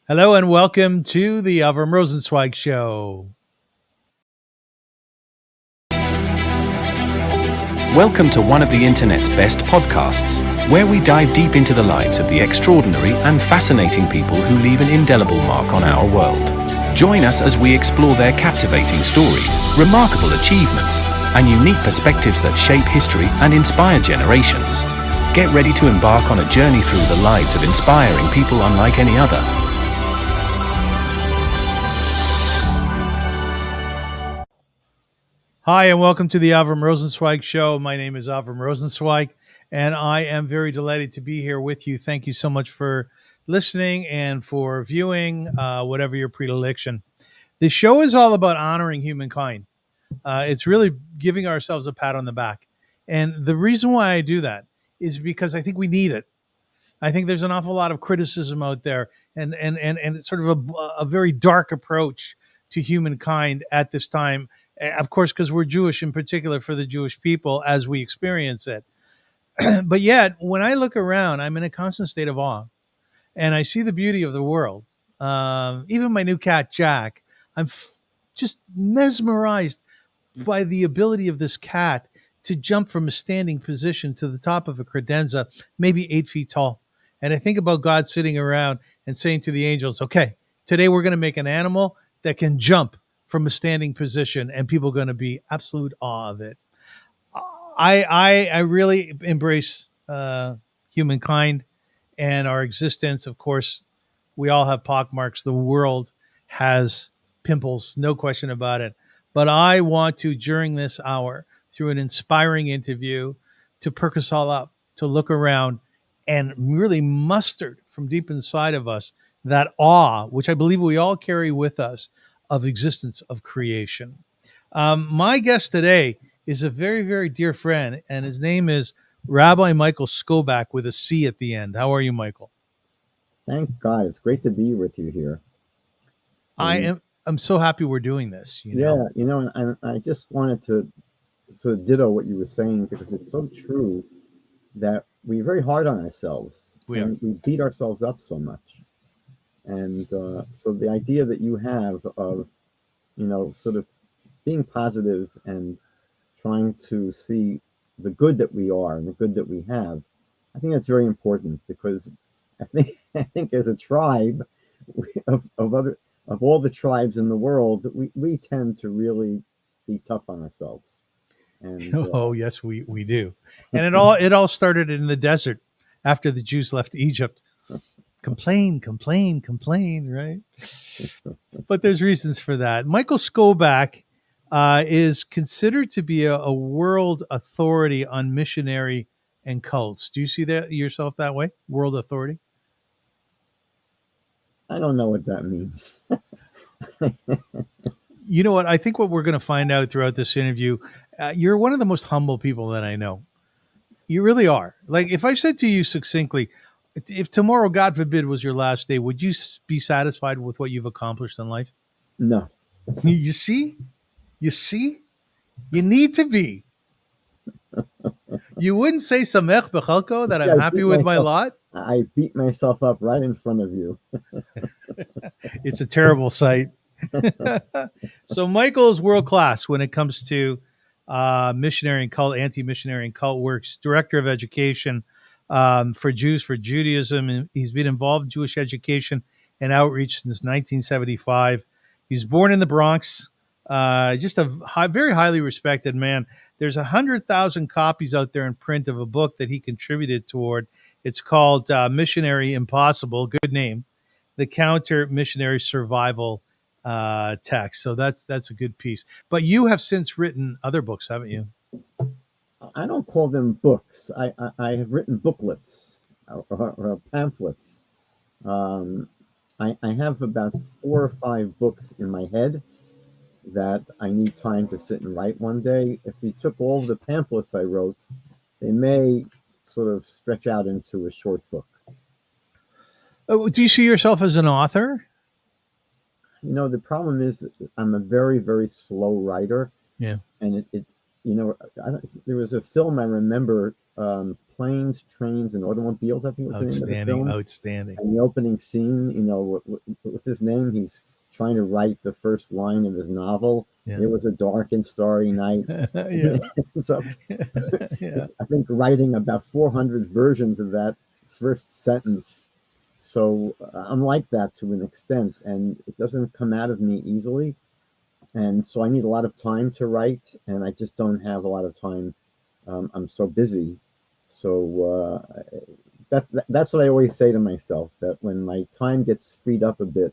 Hello and welcome to the Avrum Rosensweig Show. Welcome to one of the internet's best podcasts, where we dive deep into the lives of the extraordinary and fascinating people who leave an indelible mark on our world. Join us as we explore their captivating stories, remarkable achievements, and unique perspectives that shape history and inspire generations. Get ready to embark on a journey through the lives of inspiring people unlike any other. Hi, and welcome to the Avrum Rosensweig Show. My name is Avrum Rosensweig, and I am very delighted to be here with you. Thank you so much for listening and for viewing, whatever your predilection. This show is all about honoring humankind. It's really giving ourselves a pat on the back. And the reason why I do that is because I think we need it. I think there's an awful lot of criticism out there and it's sort of a very dark approach to humankind at this time. Of course, because we're Jewish, in particular for the Jewish people as we experience it. But yet, when I look around, I'm in a constant state of awe and I see the beauty of the world. Even my new cat, Jack, just mesmerized by the ability of this cat to jump from a standing position to the top of a credenza, maybe 8 feet tall. And I think about God sitting around and saying to the angels, okay, today we're going to make an animal that can jump from a standing position, and people are going to be absolute awe of it. I really embrace humankind and our existence. Of course, we all have pockmarks. The world has pimples, no question about it. But I want to, during this hour, through an inspiring interview, to perk us all up, to look around and really muster from deep inside of us that awe, which I believe we all carry with us, of existence, of creation. My guest today is a very, very dear friend, and his name is Rabbi Michael Skobac with a C at the end. How are you, Michael? Thank God. It's great to be with you here. I'm so happy we're doing this, Yeah, and I just wanted to sort of ditto what you were saying because it's so true that we're very hard on ourselves We are. and we beat ourselves up so much. And so the idea that you have of, sort of being positive and trying to see the good that we are and the good that we have, I think that's very important because I think as a tribe of all the tribes in the world, we tend to really be tough on ourselves. And Oh, yes, we do. And it all started in the desert after the Jews left Egypt. Complain, complain, complain, right? But there's reasons for that. Michael Skobac is considered to be a world authority on missionary and cults. Do you see that yourself that way? World authority? I don't know what that means. You know what? I think what we're going to find out throughout this interview, you're one of the most humble people that I know. You really are. Like, if I said to you succinctly, if tomorrow, God forbid, was your last day, would you be satisfied with what you've accomplished in life? No. You see? You see? You need to be. You wouldn't say Samech Bechalko, that See, I'm happy with my lot? I beat myself up right in front of you. It's a terrible sight. So Michael is world class when it comes to missionary and cult, anti-missionary and cult works. Director of education for Jews for Judaism, and he's been involved in Jewish education and outreach since 1975. He was born in the Bronx. Just a very highly respected man. There's 100,000 copies out there in print of a book that he contributed toward. It's called Missionary Impossible. Good name. The Counter Missionary Survival text. So that's a good piece. But you have since written other books, haven't you? I don't call them books. I have written booklets or pamphlets. Um, I have about 4 or 5 books in my head that I need time to sit and write one day. If you took all the pamphlets I wrote, they may sort of stretch out into a short book. Do you see yourself as an author? The problem is that I'm a very, very slow writer. Yeah. And it there was a film I remember Planes, Trains, and Automobiles, I think was the name of the Outstanding, film. outstanding. And the opening scene, what's his name? He's trying to write the first line of his novel. Yeah. It was a dark and starry night. Yeah. So Yeah. I think writing about 400 versions of that first sentence. So I'm like that to an extent, and it doesn't come out of me easily. And so I need a lot of time to write, and I just don't have a lot of time. I'm so busy. So that's what I always say to myself, that when my time gets freed up a bit,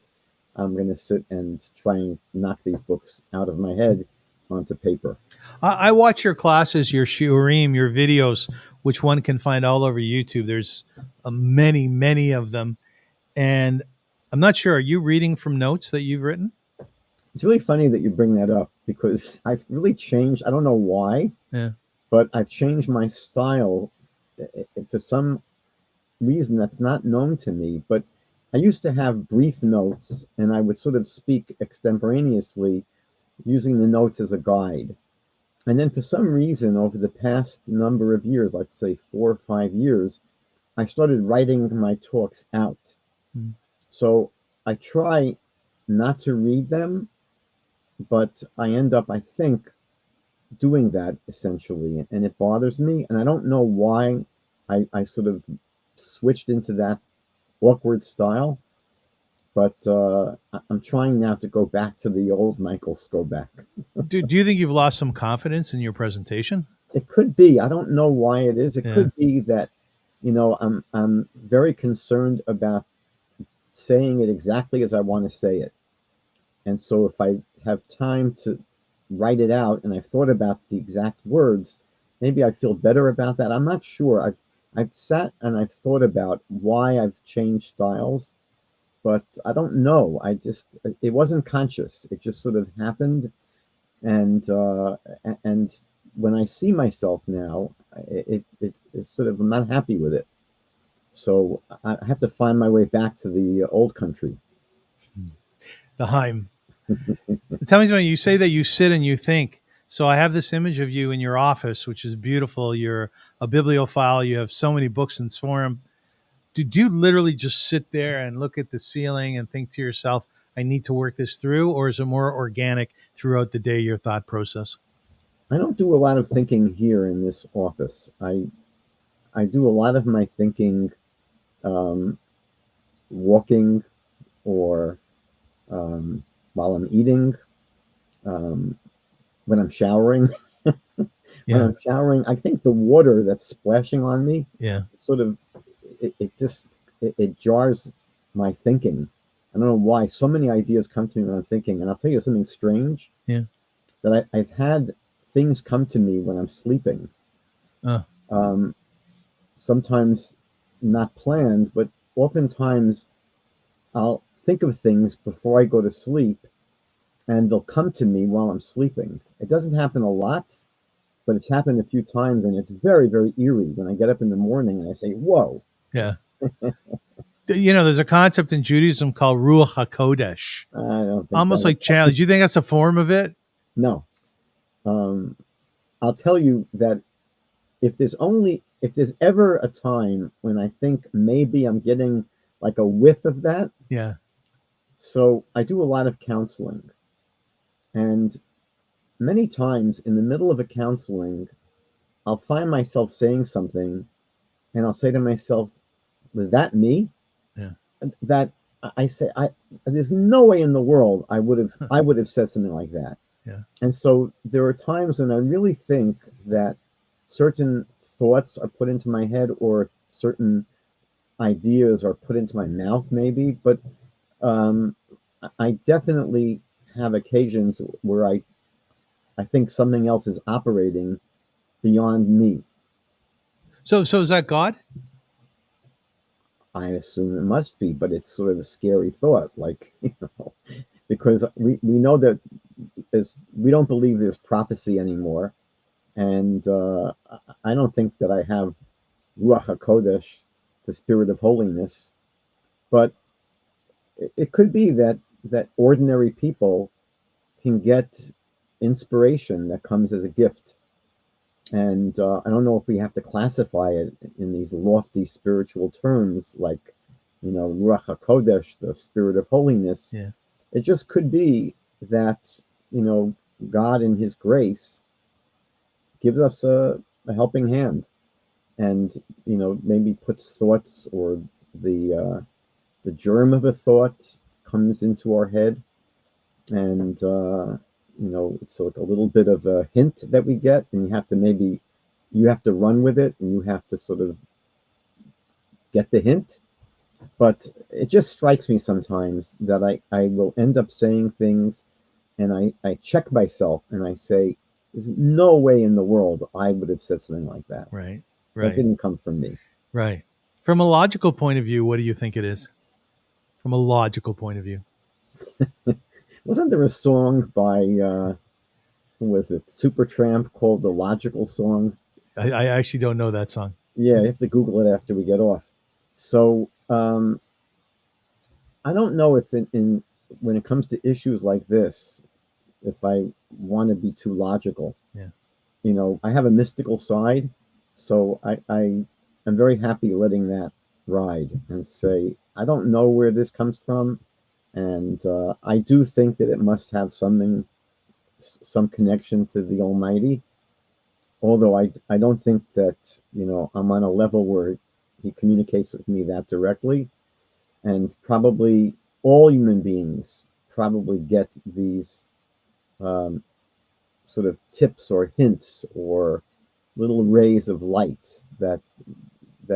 I'm going to sit and try and knock these books out of my head onto paper. I watch your classes, your shiurim, your videos, which one can find all over YouTube. There's many, many of them. And I'm not sure, are you reading from notes that you've written? It's really funny that you bring that up because I've really changed. I don't know why, Yeah. but I've changed my style for some reason that's not known to me. But I used to have brief notes, and I would sort of speak extemporaneously using the notes as a guide. And then for some reason, over the past number of years, let's say 4 or 5 years, I started writing my talks out. Mm. So I try not to read them, but I end up, I think, doing that essentially, and it bothers me. And I don't know why I sort of switched into that awkward style, but I'm trying now to go back to the old Michael Skobac. Do you think you've lost some confidence in your presentation? It could be. I don't know why it is. It Yeah. could be that, I'm very concerned about saying it exactly as I want to say it. And so if I have time to write it out and I've thought about the exact words, maybe I feel better about that. I'm not sure. I've sat and I've thought about why I've changed styles, but I don't know. It wasn't conscious. It just sort of happened. And when I see myself now, it's sort of, I'm not happy with it. So I have to find my way back to the old country. The Heim. Tell me something. You say that you sit and you think. So I have this image of you in your office, which is beautiful. You're a bibliophile. You have so many books in Sforum. Do you literally just sit there and look at the ceiling and think to yourself, I need to work this through? Or is it more organic throughout the day, your thought process? I don't do a lot of thinking here in this office. I do a lot of my thinking um, walking or while I'm eating, um, when I'm showering. When Yeah. I'm showering, I think the water that's splashing on me Yeah. sort of it jars my thinking. I don't know why. So many ideas come to me when I'm thinking, and I'll tell you something strange Yeah. that I've had things come to me when I'm sleeping. Uh, Um, Sometimes not planned, but oftentimes I'll think of things before I go to sleep, and they'll come to me while I'm sleeping. It doesn't happen a lot, but it's happened a few times, and it's very, very eerie when I get up in the morning and I say, "Whoa!" yeah. There's a concept in Judaism called Ruach HaKodesh, I don't think almost that like challenge. Do you think that's a form of it? no. Um, I'll tell you that if there's ever a time when I think maybe I'm getting like a whiff of that, Yeah. so I do a lot of counseling, and many times in the middle of a counseling, I'll find myself saying something, and I'll say to myself, "Was that me?" Yeah. That I say, there's no way in the world I would have said something like that. Yeah. And so there are times when I really think that certain thoughts are put into my head or certain ideas are put into my mouth, maybe. But um, I definitely have occasions where I think something else is operating beyond me. So is that God? I assume it must be, but it's sort of a scary thought, like, because we know that we don't believe there's prophecy anymore, and I don't think that I have Ruach HaKodesh, the spirit of holiness, but it could be that ordinary people can get inspiration that comes as a gift. And I don't know if we have to classify it in these lofty spiritual terms like, Ruach HaKodesh, the spirit of holiness. Yeah. It just could be that, God in his grace gives us a helping hand, and, maybe puts thoughts, or the germ of a thought comes into our head, and it's like a little bit of a hint that we get, and you have to run with it, and you have to sort of get the hint. But it just strikes me sometimes that I will end up saying things, and I check myself and I say, there's no way in the world I would have said something like that. Right. That Right. didn't come from me. Right. From a logical point of view, what do you think it is? From a logical point of view. Wasn't there a song by, who was it, Supertramp, called The Logical Song? I actually don't know that song. Yeah, you have to Google it after we get off. So I don't know if in when it comes to issues like this, if I want to be too logical. Yeah. I have a mystical side, so I am very happy letting that ride and say, I don't know where this comes from, and I do think that it must have some connection to the Almighty. Although I don't think that I'm on a level where he communicates with me that directly, and probably all human beings probably get these um, sort of tips or hints or little rays of light that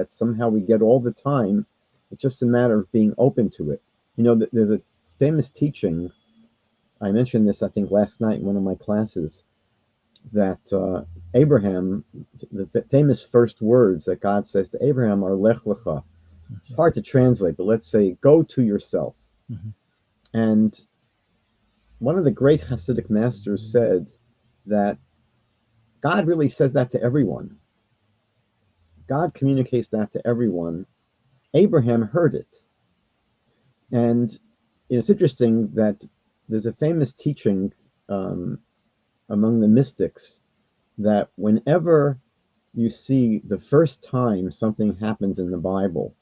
somehow we get all the time. It's just a matter of being open to it. There's a famous teaching. I mentioned this, I think, last night in one of my classes, that Abraham, the famous first words that God says to Abraham are Lech Lecha. It's hard to translate, but let's say, go to yourself. Mhm. And one of the great Hasidic masters said that God really says that to everyone. God communicates that to everyone. Abraham heard it. And it's interesting that there's a famous teaching um, among the mystics that whenever you see the first time something happens in the Bible,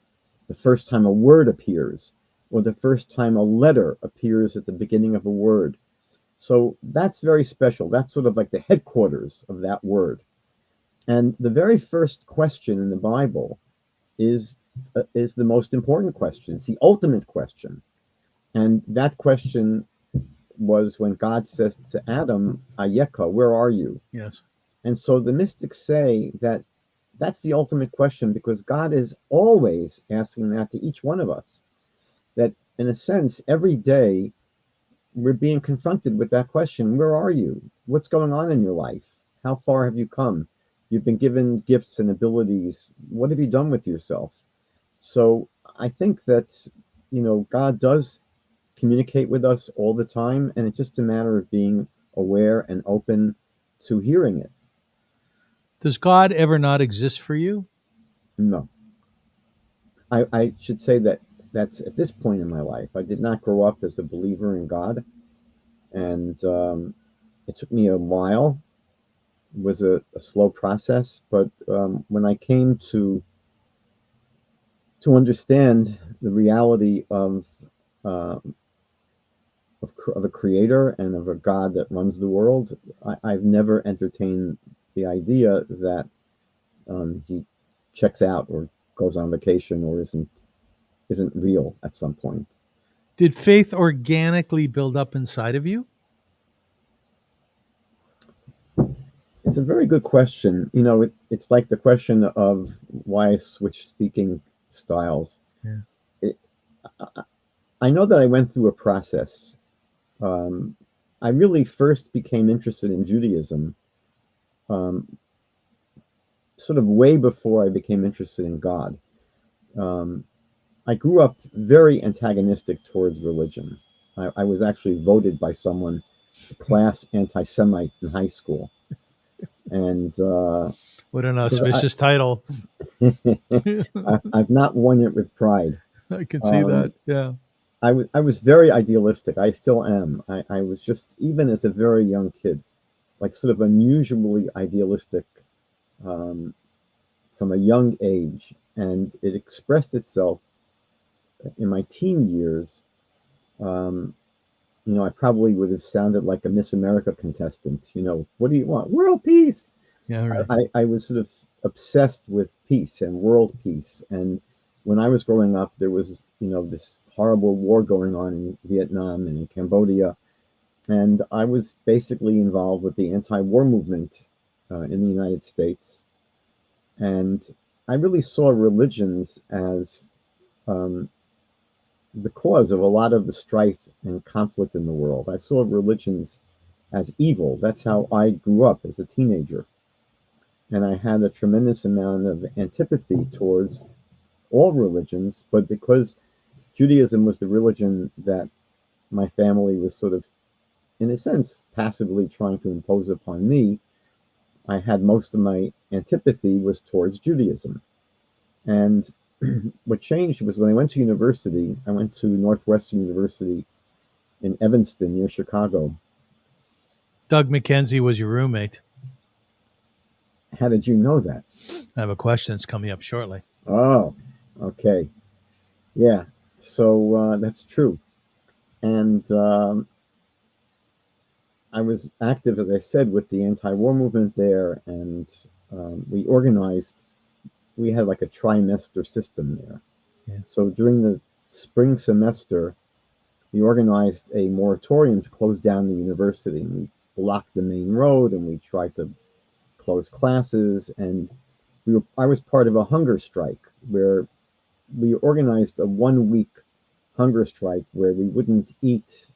the first time a word appears, or the first time a letter appears at the beginning of a word. So that's very special. That's sort of like the headquarters of that word. And the very first question in the Bible is the most important question. It's the ultimate question. And that question was when God says to Adam, Ayeka, where are you? Yes. And so the mystics say that that's the ultimate question, because God is always asking that to each one of us. That in a sense, every day we're being confronted with that question. Where are you? What's going on in your life? How far have you come? You've been given gifts and abilities. What have you done with yourself? So I think that, God does communicate with us all the time, and it's just a matter of being aware and open to hearing it. Does God ever not exist for you? No. I should say that that's at this point in my life. I did not grow up as a believer in God, and it took me a while. It was a slow process, but when I came to understand the reality uh, of a creator and of a God that runs the world, I've never entertained the idea that he checks out or goes on vacation or isn't real at some point. Did faith organically build up inside of you? It's a very good question. It's like the question of why I switched speaking styles. Yeah. It, I know that I went through a process. Um, I really first became interested in Judaism um, sort of way before I became interested in God. Um, I grew up very antagonistic towards religion. I was actually voted by someone the class anti-Semite in high school, and What an because auspicious title. I've not worn it with pride. I can see that. Um, Yeah. I was very idealistic. I still am. I was just, even as a very young kid, like sort of unusually idealistic. um, from a young age, and it expressed itself in my teen years. Um, I probably would have sounded like a Miss America contestant. What do you want? World peace. Yeah, right. I was sort of obsessed with peace and world peace. And when I was growing up, there was, this horrible war going on in Vietnam and in Cambodia. And I was basically involved with the anti-war movement in the United States. And I really saw religions as um, the cause of a lot of the strife and conflict in the world. I saw religions as evil. That's how I grew up as a teenager. And I had a tremendous amount of antipathy towards all religions, but because Judaism was the religion that my family was sort of, in a sense, passively trying to impose upon me, I had most of my antipathy was towards Judaism. And what changed was when I went to university, I went to Northwestern University in Evanston near Chicago. Doug McKenzie was your roommate. How did you know that? I have a question that's coming up shortly. Oh, okay. Yeah, so that's true. And I was active, as I said, with the anti-war movement there, and we had like a trimester system there. Yeah. So during the spring semester, we organized a moratorium to close down the university. And we blocked the main road, and we tried to close classes. And I was part of a hunger strike where we organized a 1 week hunger strike where we wouldn't eat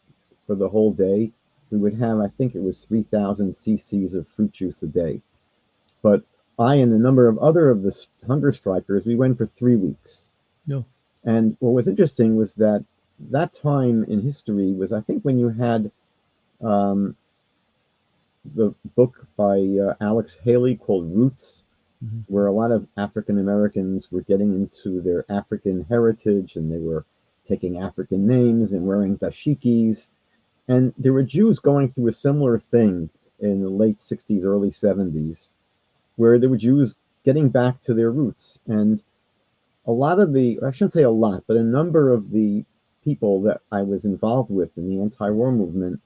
for the whole day. We would have, I think it was 3,000 cc's of fruit juice a day. But I and a number of other of the hunger strikers, we went for 3 weeks. No. And what was interesting was that time in history was, I think, when you had um, the book by Alex Haley called Roots, where a lot of African Americans were getting into their African heritage, and they were taking African names and wearing dashikis. And there were Jews going through a similar thing in the late 60s, early 70s, where there were Jews getting back to their roots. And a lot of I shouldn't say a lot, but a number of the people that I was involved with in the anti-war movement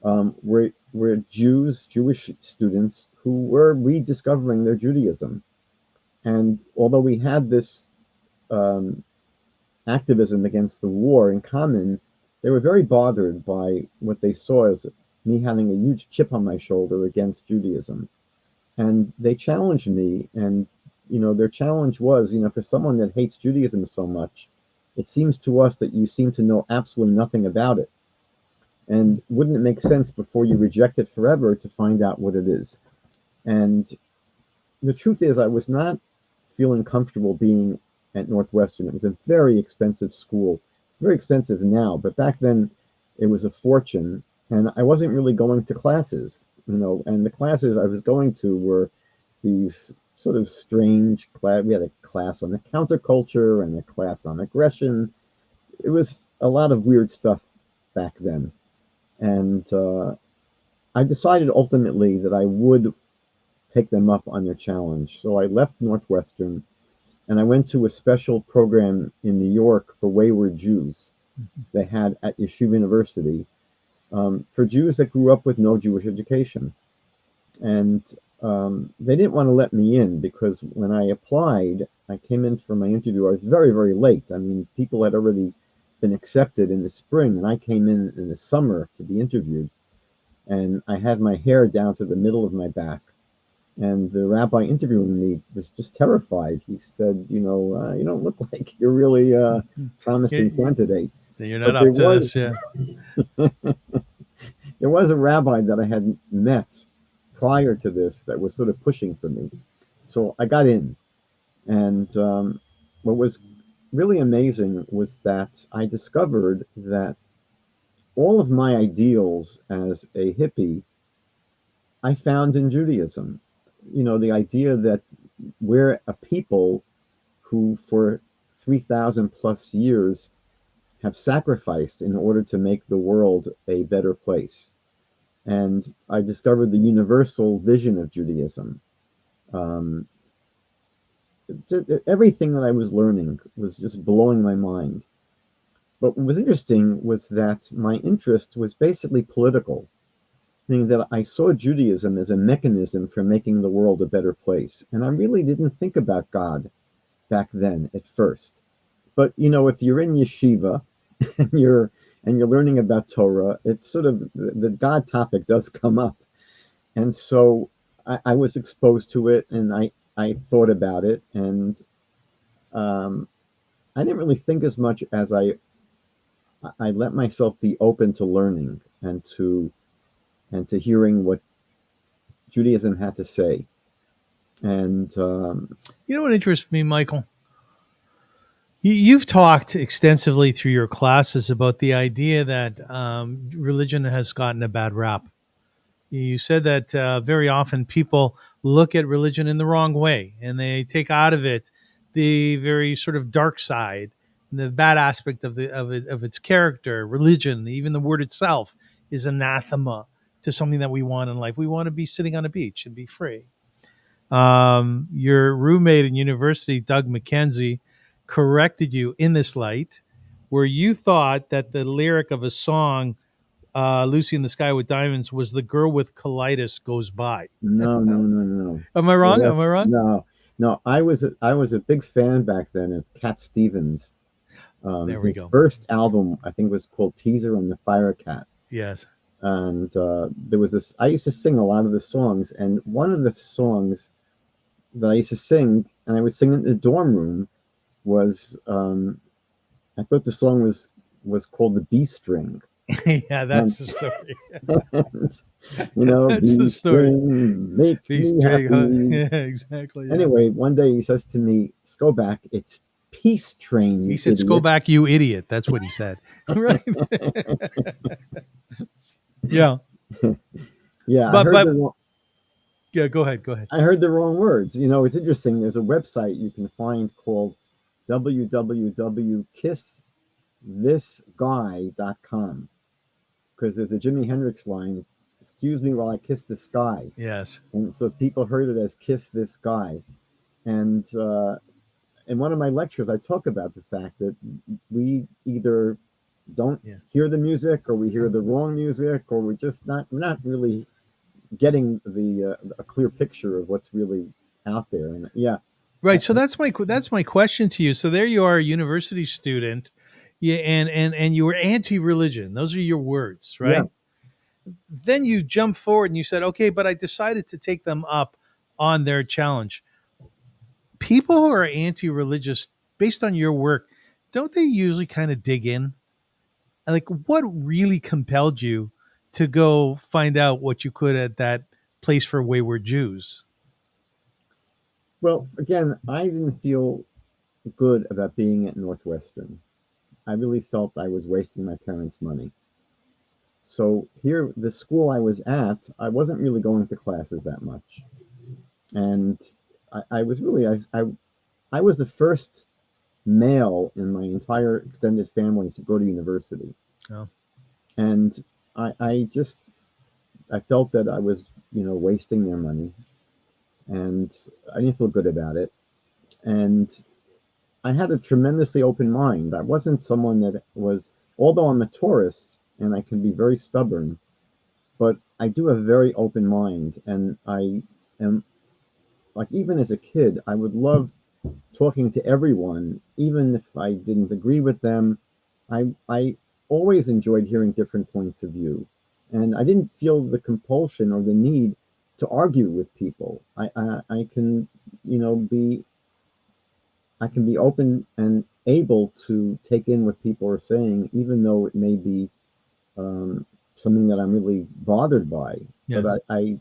were Jewish students who were rediscovering their Judaism. And although we had this um, activism against the war in common, they were very bothered by what they saw as me having a huge chip on my shoulder against Judaism. And they challenged me, and their challenge was, for someone that hates Judaism so much, it seems to us that you seem to know absolutely nothing about it. And wouldn't it make sense before you reject it forever to find out what it is? And the truth is, I was not feeling comfortable being at Northwestern. It was a very expensive school. It's very expensive now, but back then it was a fortune. And I wasn't really going to classes, and the classes I was going to were these sort of strange class. We had a class on the counterculture and a class on aggression. It was a lot of weird stuff back then. And I decided ultimately that I would take them up on their challenge. So I left Northwestern and I went to a special program in New York for wayward Jews they had at Yeshiva University for Jews that grew up with no Jewish education. And they didn't want to let me in because when I applied, I came in for my interview. I was very, very late. I mean, people had already been accepted in the spring, and I came in the summer to be interviewed. And I had my hair down to the middle of my back. And the rabbi interviewing me was just terrified. He said, you don't look like you're really a promising candidate. You're not up to this, yeah. There was a rabbi that I had met prior to this that was sort of pushing for me. So I got in. And what was really amazing was that I discovered that all of my ideals as a hippie, I found in Judaism. The idea that we're a people who for 3,000 plus years have sacrificed in order to make the world a better place. And I discovered the universal vision of Judaism. Um, Everything that I was learning was just blowing my mind. But what was interesting was that my interest was basically political, meaning that I saw Judaism as a mechanism for making the world a better place. And I really didn't think about God back then at first. But if you're in yeshiva and you're learning about Torah, it's sort of the God topic does come up. And so I was exposed to it, and I thought about it, and um, I didn't really think as much as I let myself be open to learning and to hearing what Judaism had to say. And You know what interests me, Michael? You've talked extensively through your classes about the idea that religion has gotten a bad rap. You said that very often people look at religion in the wrong way, and they take out of it the very sort of dark side, the bad aspect of its character. Religion, even the word itself, is anathema to something that we want in life. We want to be sitting on a beach and be free. Your roommate in university, Doug McKenzie, corrected you in this light, where you thought that the lyric of a song, Lucy in the Sky with Diamonds, was the girl with colitis goes by. no, no, no, no. Am I Yeah, wrong? Am I wrong? no, no. I was a big fan back then of Cat Stevens. There we His go. first album, I think, was called Teaser and the Fire Cat. Yes. And there was this. I used to sing a lot of the songs, and one of the songs that I used to sing, and I would sing in the dorm room, was I thought the song was called the B String. Yeah, And, that's the story. and That's the B story. String, make Beast me Jay, huh? happy. Yeah, exactly. Yeah. Anyway, one day he says to me, Skobac, it's Peace Train, He you said, "Go idiot. back, you idiot." That's what he said. Right. Yeah. Yeah, But yeah, go ahead. Go ahead. I heard the wrong words. It's interesting. There's a website you can find called www.kissthisguy.com, because there's a Jimi Hendrix line, excuse me while I kiss the sky. Yes. And so people heard it as Kiss This Guy. And in one of my lectures, I talk about the fact that we either don't Yeah. hear the music, or we hear the wrong music, or we're not really getting a clear picture of what's really out there. And yeah, Right. So that's my question to you. So there you are, a university student, yeah, and you were anti-religion. Those are your words, yeah. right? Then you jump forward and you said, "Okay, but I decided to take them up on their challenge." People who are anti-religious, based on your work, don't they usually kind of dig in? Like, what really compelled you to go find out what you could at that place for wayward Jews? Well, again, I didn't feel good about being at Northwestern. I really felt I was wasting my parents' money. So here, the school I was at, I wasn't really going to classes that much. And I was really, I was the first male in my entire extended family to go to university. Oh, And I felt that I was, wasting their money, and I didn't feel good about it. And I had a tremendously open mind. I wasn't someone that was, although I'm a Taurus and I can be very stubborn, but I do have a very open mind. And I am, like, even as a kid, I would love talking to everyone, even if I didn't agree with them. I always enjoyed hearing different points of view, and I didn't feel the compulsion or the need to argue with people. I can, be open and able to take in what people are saying, even though it may be something that I'm really bothered by. But yes.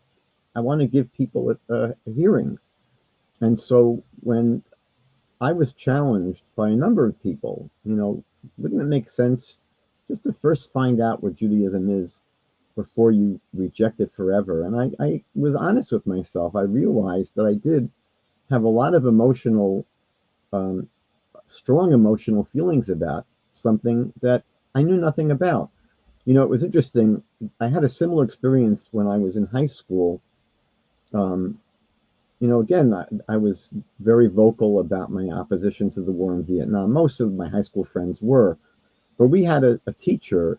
I want to give people a hearing. And so when I was challenged by a number of people, wouldn't it make sense just to first find out what Judaism is before you reject it forever? And I was honest with myself. I realized that I did have a lot of um, strong emotional feelings about something that I knew nothing about. It was interesting. I had a similar experience when I was in high school. Um, again, I was very vocal about my opposition to the war in Vietnam. Most of my high school friends were, but we had a teacher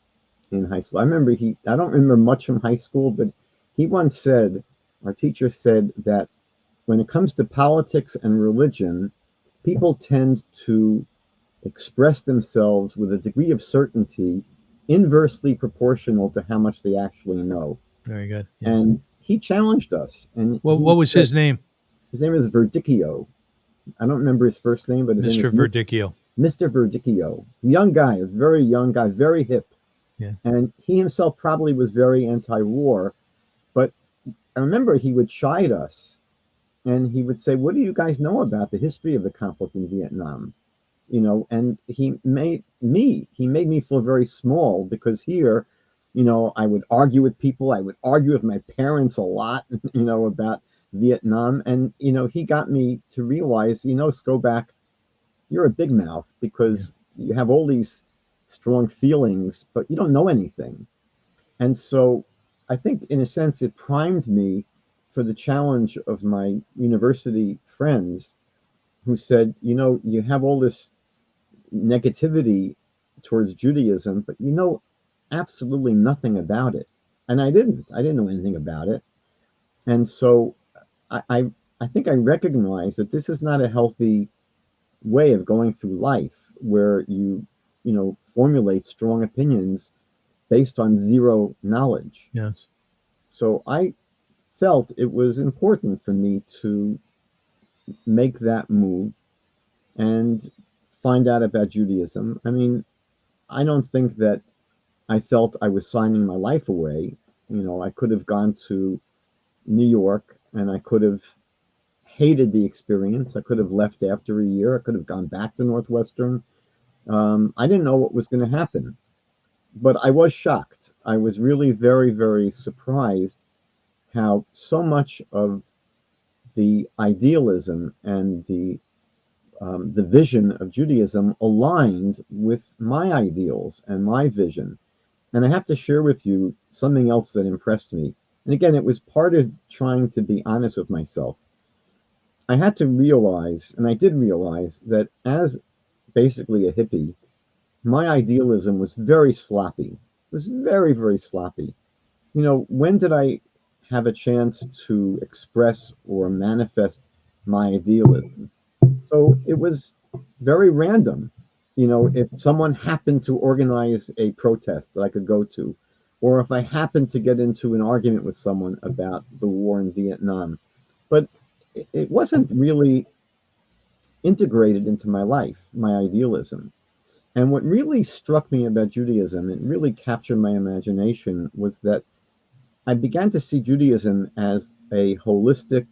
in high school. I don't remember much from high school, but he once said, our teacher said that when it comes to politics and religion, people tend to express themselves with a degree of certainty inversely proportional to how much they actually know. Very good. Yes. And he challenged us, and he What was said his name? his name is Verdicchio. I don't remember his first name, but his name Mr. is Verdicchio. Mr. Verdicchio. Young guy, a very young guy, very hip. Yeah. And he himself probably was very anti-war, but I remember he would chide us and he would say, "What do you guys know about the history of the conflict in Vietnam?" And he made me feel very small because here, I would argue with people. I would argue with my parents a lot, about Vietnam. And, he got me to realize, Skobac, you're a big mouth Yeah. because you have all these strong feelings, but you don't know anything. And so I think, in a sense, it primed me for the challenge of my university friends who said, you have all this negativity towards Judaism, but you know absolutely nothing about it. And I didn't. I didn't know anything about it. And so I, I, I think I recognize that this is not a healthy way of going through life where you formulate strong opinions based on zero knowledge. Yes. So I felt it was important for me to make that move and find out about Judaism. I mean, I don't think that I felt I was signing my life away. I could have gone to New York and I could have hated the experience. I could have left after a year. I could have gone back to Northwestern. I didn't know what was going to happen, but I was shocked. I was really very, very surprised how so much of the idealism and the vision of Judaism aligned with my ideals and my vision. And I have to share with you something else that impressed me. And again, it was part of trying to be honest with myself. I had to realize, and I did realize, that as basically a hippie, my idealism was very sloppy. It was very, very sloppy. When did I have a chance to express or manifest my idealism? So it was very random. If someone happened to organize a protest that I could go to, or if I happened to get into an argument with someone about the war in Vietnam. But it wasn't really integrated into my life, my idealism. And what really struck me about Judaism, it really captured my imagination, was that I began to see Judaism as a holistic,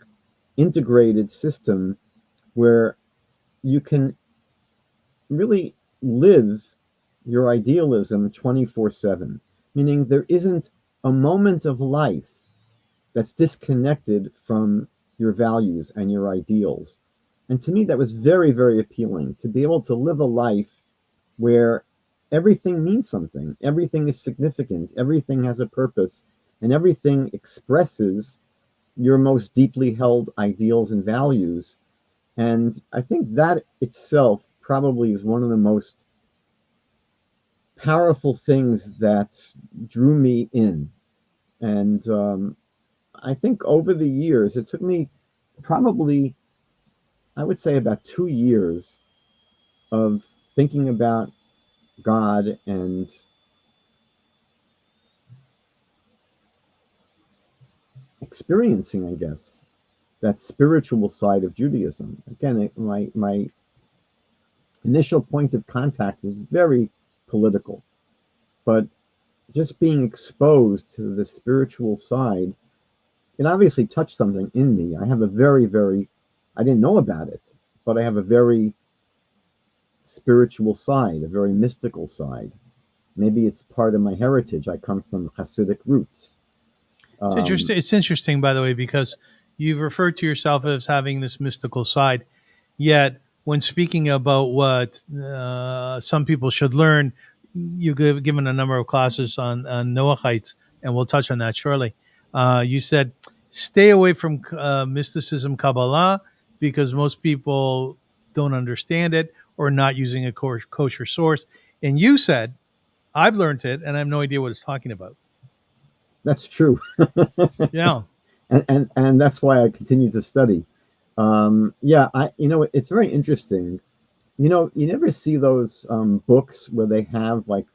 integrated system where you can really live your idealism 24/7, meaning there isn't a moment of life that's disconnected from your values and your ideals. And to me, that was very, very appealing to be able to live a life where everything means something, everything is significant, everything has a purpose, and everything expresses your most deeply held ideals and values. And I think that itself probably is one of the most powerful things that drew me in. And I think over the years, it took me probably, I would say, about 2 years of thinking about God and experiencing, I guess, that spiritual side of Judaism. Again, my initial point of contact was very political, but just being exposed to the spiritual side, it obviously touched something in me. I have a very, very, I didn't know about it, but I have a very spiritual side, a very mystical side. Maybe it's part of my heritage. I come from Hasidic roots. It's Um, interesting. It's interesting, by the way, because you've referred to yourself as having this mystical side. Yet, when speaking about what some people should learn, you've given a number of classes on Noahites, and we'll touch on that shortly. You said stay away from mysticism, Kabbalah, because most people don't understand it or not using a kosher source. And you said, I've learned it and I have no idea what it's talking about. That's true. Yeah. And that's why I continue to study. Yeah, it's very interesting. You never see those books where they have like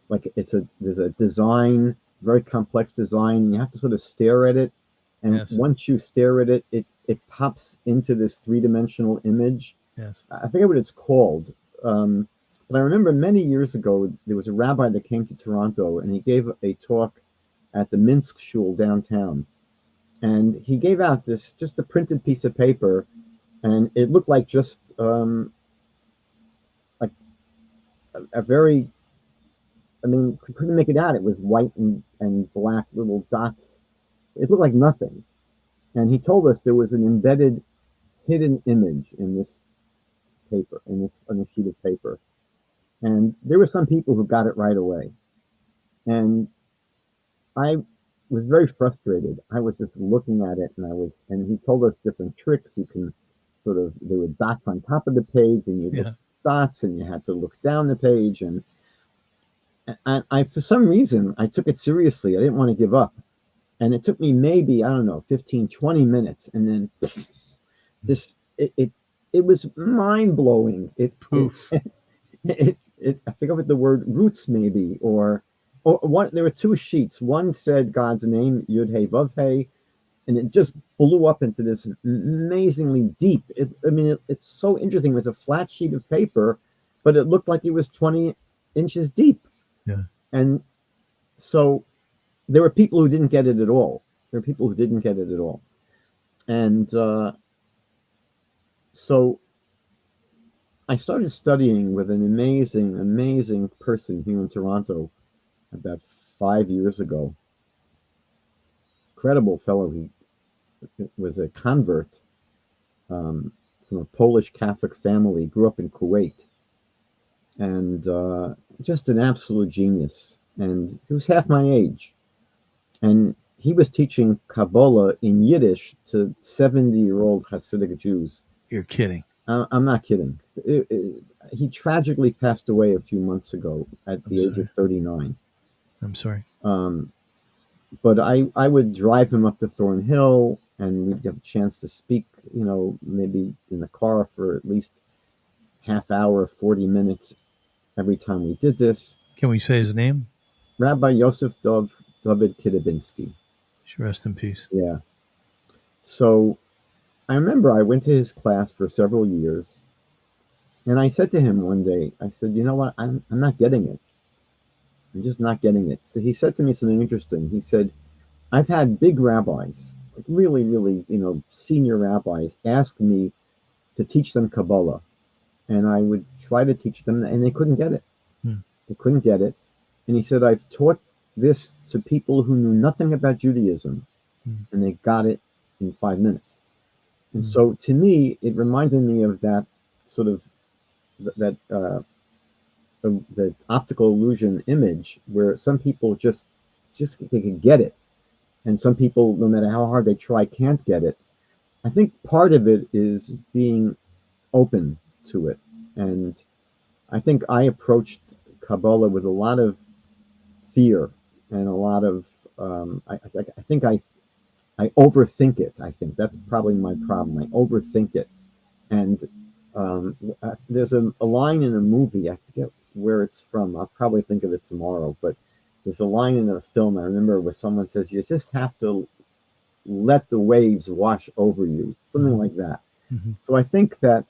like there's a design, very complex design, and you have to sort of stare at it. And Yes. once you stare at it, it pops into this three-dimensional image. Yes. I forget what it's called. But I remember many years ago, there was a rabbi that came to Toronto and he gave a talk at the Minsk Shul downtown. And he gave out just a printed piece of paper, and it looked like just like a very, I mean, couldn't make it out. It was white and black little dots. It looked like nothing. And he told us there was an embedded hidden image in this paper, on a sheet of paper. And there were some people who got it right away. And I was very frustrated. I was just looking at it, and he told us different tricks. You can there were dots on top of the page, and you look dots, and you had to look down the page. And I, for some reason, I took it seriously. I didn't want to give up. And it took me maybe, I don't know, 15, 20 minutes. And then it was mind blowing. Poof. I forget what the word roots maybe, or one. There were two sheets. One said God's name, Yud Hey Vav Hey, and it just blew up into this amazingly deep. It's so interesting. It was a flat sheet of paper, but it looked like it was 20 inches deep. Yeah. And so there were people who didn't get it at all. And so I started studying with an amazing, amazing person here in Toronto about 5 years ago. Incredible fellow. He was a convert from a Polish Catholic family, grew up in Kuwait, and just an absolute genius. And he was half my age. And he was teaching Kabbalah in Yiddish to 70-year-old Hasidic Jews. You're kidding. I'm not kidding. He tragically passed away a few months ago at the age of 39. I'm sorry. But I would drive him up to Thornhill, and we'd have a chance to speak, maybe in the car for at least half hour, 40 minutes every time we did this. Can we say his name? Rabbi Yosef David Kidabinsky. Rest in peace. Yeah. So I remember I went to his class for several years, and I said to him one day, I said, you know what, I'm not getting it. I'm just not getting it. So he said to me something interesting. He said, I've had big rabbis, like really, really, senior rabbis, ask me to teach them Kabbalah. And I would try to teach them, and they couldn't get it. They couldn't get it. And he said, I've taught this to people who knew nothing about Judaism, and they got it in 5 minutes. And so to me, it reminded me of that sort of, the optical illusion image, where some people just they can get it, and some people, no matter how hard they try, can't get it. I think part of it is being open to it, and I think I approached Kabbalah with a lot of fear and a lot of I think I overthink it. I think that's probably my problem. I overthink it, and there's a line in a movie, I forget where it's from. I'll probably think of it tomorrow, but there's a line in a film I remember where someone says, you just have to let the waves wash over you, something like that. So I think that,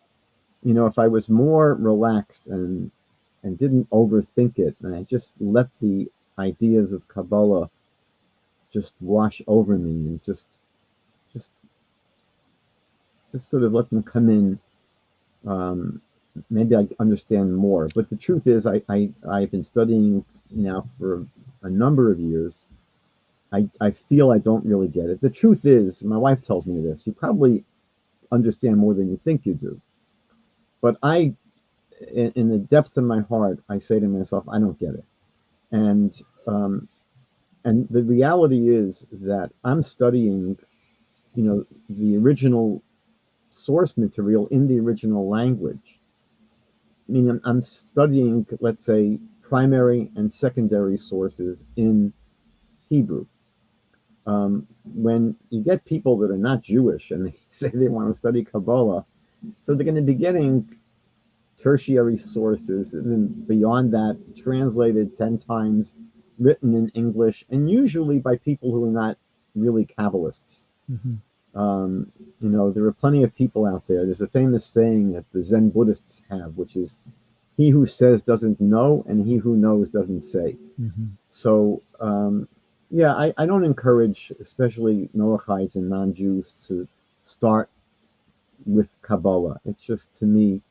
if I was more relaxed and didn't overthink it, and I just let the ideas of Kabbalah just wash over me, and just sort of let them come in, maybe I understand more. But the truth is, I've been studying now for a number of years. I feel I don't really get it. The truth is, my wife tells me this, you probably understand more than you think you do. But in the depths of my heart, I say to myself, I don't get it. And And the reality is that I'm studying, the original source material in the original language. I mean, I'm studying, let's say, primary and secondary sources in Hebrew. When you get people that are not Jewish and they say they want to study Kabbalah, so they're going to be getting tertiary sources, and then beyond that, translated 10 times, written in English, and usually by people who are not really Kabbalists. Mhm. There are plenty of people out there. There's a famous saying that the Zen Buddhists have, which is, he who says doesn't know, and he who knows doesn't say. Mhm. So, yeah, I don't encourage, especially Noachites and non-Jews, to start with Kabbalah. It's just, to me,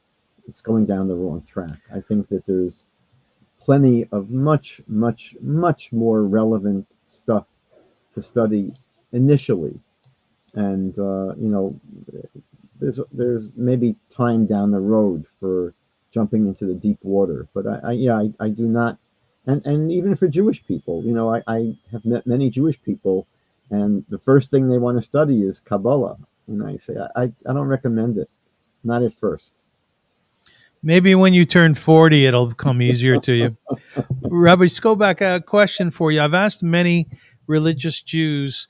it's going down the wrong track. I think that there's plenty of much, much, much more relevant stuff to study initially. And, there's maybe time down the road for jumping into the deep water. But I do not, and even for Jewish people, I have met many Jewish people, and the first thing they want to study is Kabbalah. And I say, I don't recommend it, not at first. Maybe when you turn 40, it'll become easier to you. Rabbi Skobac, a question for you. I've asked many religious Jews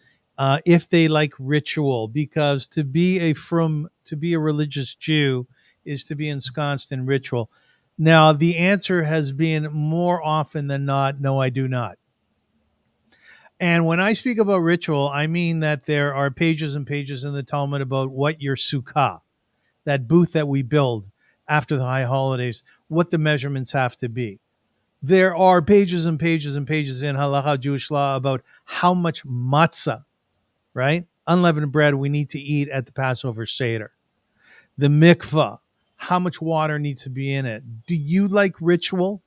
if they like ritual, because to be a religious Jew is to be ensconced in ritual. Now, the answer has been more often than not, no, I do not. And when I speak about ritual, I mean that there are pages and pages in the Talmud about what your sukkah, that booth that we build after the high holidays, what the measurements have to be. There are pages and pages and pages in Halacha Jewish law about how much matzah, right? Unleavened bread we need to eat at the Passover Seder. The mikvah, how much water needs to be in it. Do you like ritual?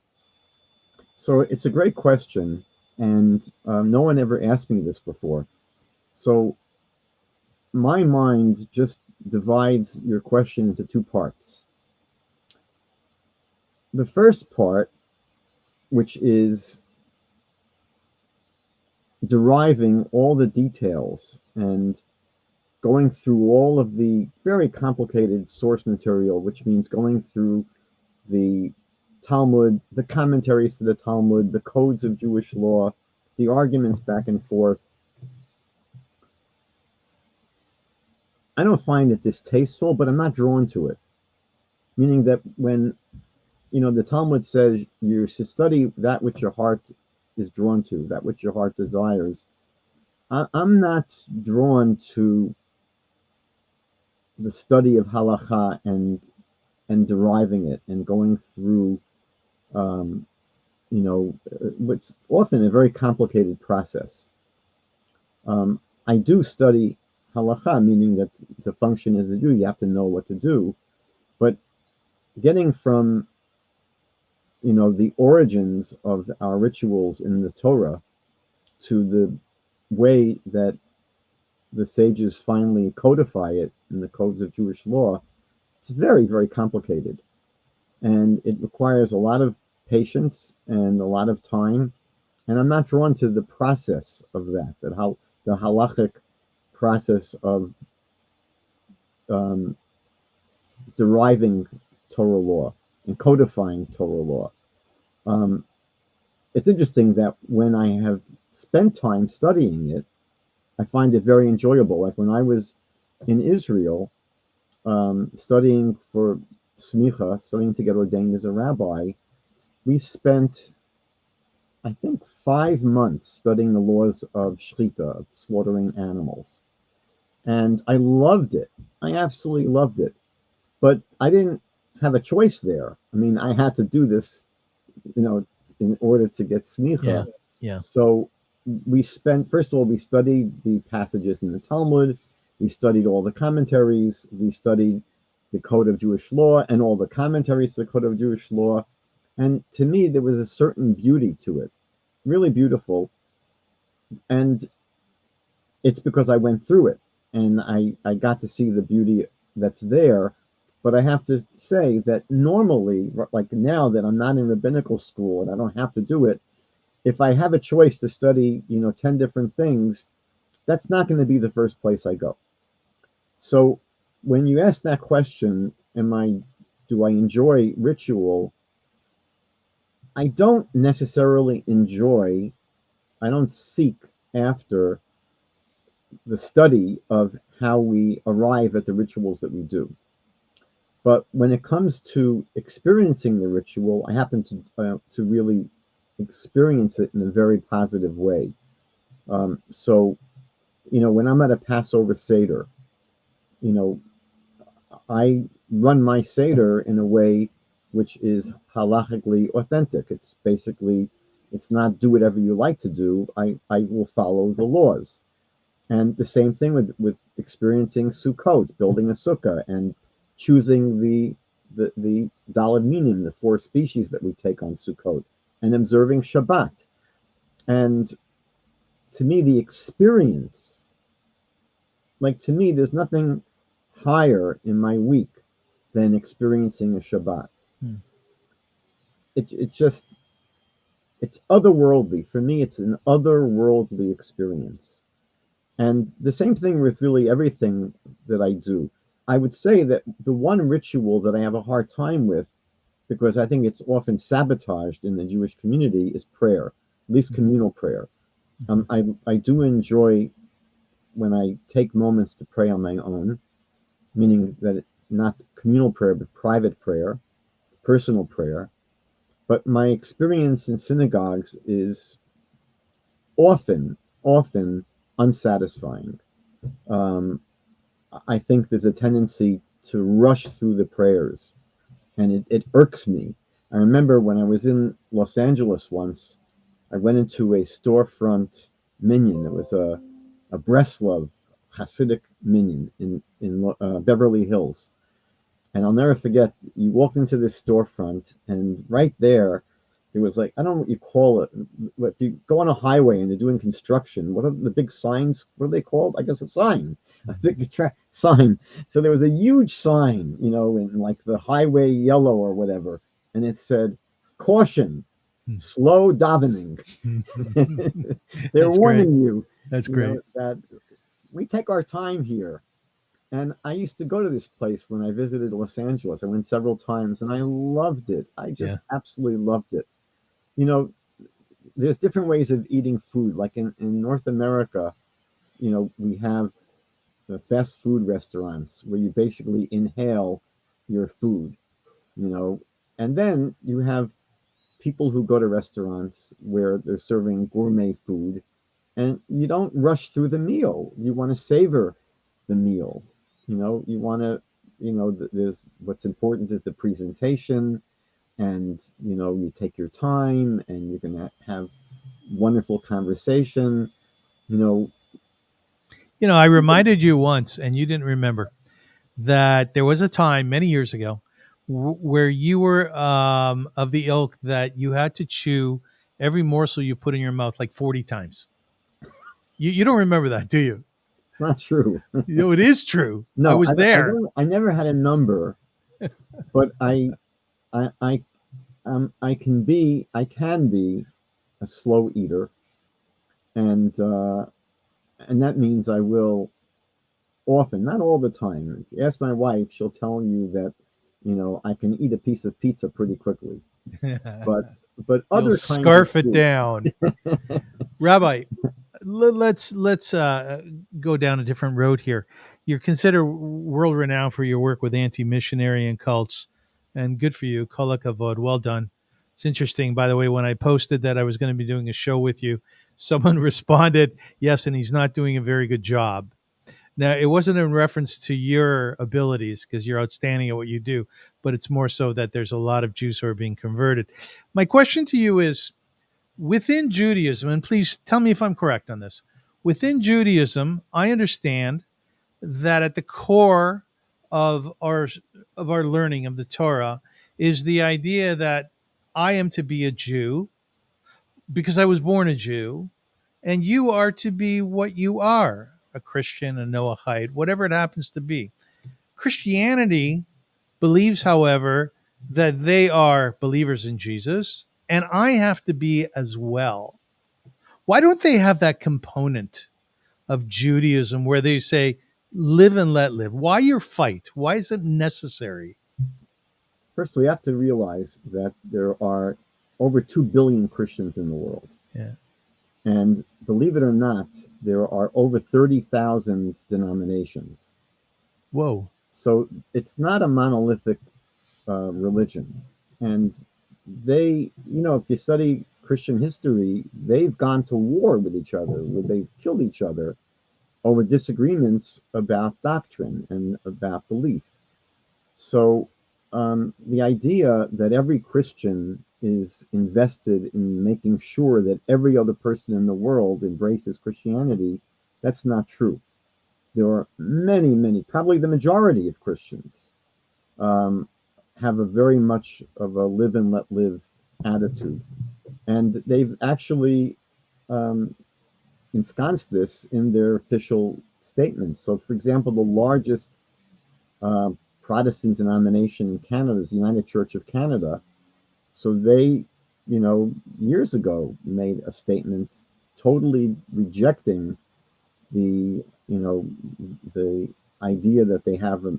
So it's a great question, and no one ever asked me this before. So my mind just divides your question into two parts. The first part, which is deriving all the details and going through all of the very complicated source material, which means going through the Talmud, the commentaries to the Talmud, the codes of Jewish law, the arguments back and forth. I don't find it distasteful, but I'm not drawn to it. Meaning that when, the Talmud says you should study that which your heart is drawn to, that which your heart desires, I'm not drawn to the study of halacha and deriving it and going through, what's often a very complicated process. I do study halacha, meaning that to function as a Jew, you have to know what to do. But getting from, the origins of our rituals in the Torah to the way that the sages finally codify it in the codes of Jewish law, it's very, very complicated. And it requires a lot of patience and a lot of time. And I'm not drawn to the process of that how the halachic process of deriving Torah law and codifying Torah law. It's interesting that when I have spent time studying it, I find it very enjoyable. Like when I was in Israel, studying for smicha, studying to get ordained as a rabbi, we spent, I think, 5 months studying the laws of shechita, of slaughtering animals. And I loved it. I absolutely loved it. But I didn't have a choice there. I mean, I had to do this, in order to get Yeah. smicha. Yeah. So we spent, first of all, we studied the passages in the Talmud. We studied all the commentaries. We studied the Code of Jewish Law and all the commentaries to the Code of Jewish Law. And to me, there was a certain beauty to it, really beautiful. And it's because I went through it and I got to see the beauty that's there. But I have to say that normally, like now that I'm not in rabbinical school and I don't have to do it, if I have a choice to study, 10 different things, that's not going to be the first place I go. So when you ask that question, do I enjoy ritual? I don't necessarily I don't seek after the study of how we arrive at the rituals that we do. But when it comes to experiencing the ritual, I happen to really experience it in a very positive way. So, when I'm at a Passover Seder, you know, I run my Seder in a way which is halachically authentic. It's basically, it's not do whatever you like to do. I will follow the laws. And the same thing with experiencing Sukkot, building a sukkah, and choosing the Daled Minim, the 4 species that we take on Sukkot, and observing Shabbat. And to me, the experience, like to me, there's nothing higher in my week than experiencing a Shabbat. It's otherworldly. For me, it's an otherworldly experience. And the same thing with really everything that I do. I would say that the one ritual that I have a hard time with, because I think it's often sabotaged in the Jewish community, is prayer, at least communal prayer. I do enjoy when I take moments to pray on my own, meaning that not communal prayer, but private prayer, personal prayer. But my experience in synagogues is often unsatisfying. I think there's a tendency to rush through the prayers, and it irks me. I remember when I was in Los Angeles once, I went into a storefront minyan. It was a Breslov Hasidic minyan in Beverly Hills. And I'll never forget, you walked into this storefront, and right there, it was like, I don't know what you call it. If you go on a highway and they're doing construction, what are the big signs? What are they called? I guess a sign, a big sign. So there was a huge sign, in like the highway yellow or whatever. And it said, caution, slow davening. They're warning you. That's great. That we take our time here. And I used to go to this place when I visited Los Angeles. I went several times, and I loved it. I just absolutely loved it. There's different ways of eating food. Like in North America, we have the fast food restaurants where you basically inhale your food, and then you have people who go to restaurants where they're serving gourmet food, and you don't rush through the meal. You want to savor the meal. You want to, there's what's important is the presentation, and you take your time, and you're going to have wonderful conversation. I reminded you once, and you didn't remember, that there was a time many years ago where you were of the ilk that you had to chew every morsel you put in your mouth like 40 times. You don't remember that, do you? It's not true. It is true. No, I was there. I never had a number, but I can be a slow eater, and that means I will often, not all the time. If you ask my wife, she'll tell you that I can eat a piece of pizza pretty quickly, but other You'll kinds scarf of it down. Rabbi, let's go down a different road here. You're considered world renowned for your work with anti-missionary and cults, and good for you. Kol hakavod, well done. It's interesting, by the way, when I posted that I was going to be doing a show with you, someone responded, yes, and he's not doing a very good job. Now, it wasn't in reference to your abilities, because you're outstanding at what you do, but it's more so that there's a lot of Jews who are being converted. My question to you is, within Judaism, and please tell me if I'm correct on this, within Judaism, I understand that at the core of our learning of the Torah is the idea that I am to be a Jew because I was born a Jew, and you are to be what you are, a Christian, a Noahide, whatever it happens to be. Christianity believes, however, that they are believers in Jesus, and I have to be as well. Why don't they have that component of Judaism where they say, live and let live? Why your fight? Why is it necessary? First, we have to realize that there are over 2 billion Christians in the world. Yeah. And believe it or not, there are over 30,000 denominations. Whoa. So it's not a monolithic religion. And they, if you study Christian history, they've gone to war with each other, where they've killed each other over disagreements about doctrine and about belief. So the idea that every Christian is invested in making sure that every other person in the world embraces Christianity, that's not true. There are many, many, probably the majority of Christians have a very much of a live and let live attitude. And they've actually ensconced this in their official statements. So, for example, the largest Protestant denomination in Canada is the United Church of Canada. So they, years ago made a statement totally rejecting the, the idea that they have a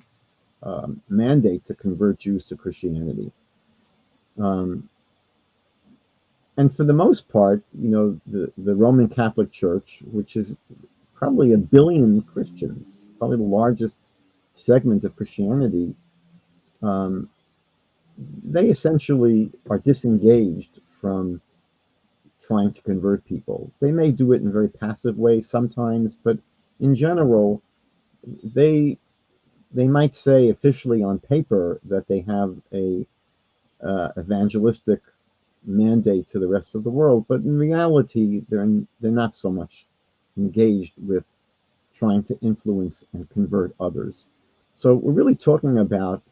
mandate to convert Jews to Christianity. And for the most part, the Roman Catholic Church, which is probably 1 billion Christians, probably the largest segment of Christianity, they essentially are disengaged from trying to convert people. They may do it in a very passive way sometimes, but in general, they might say officially on paper that they have a evangelistic mandate to the rest of the world, but in reality, they're not so much engaged with trying to influence and convert others. So we're really talking about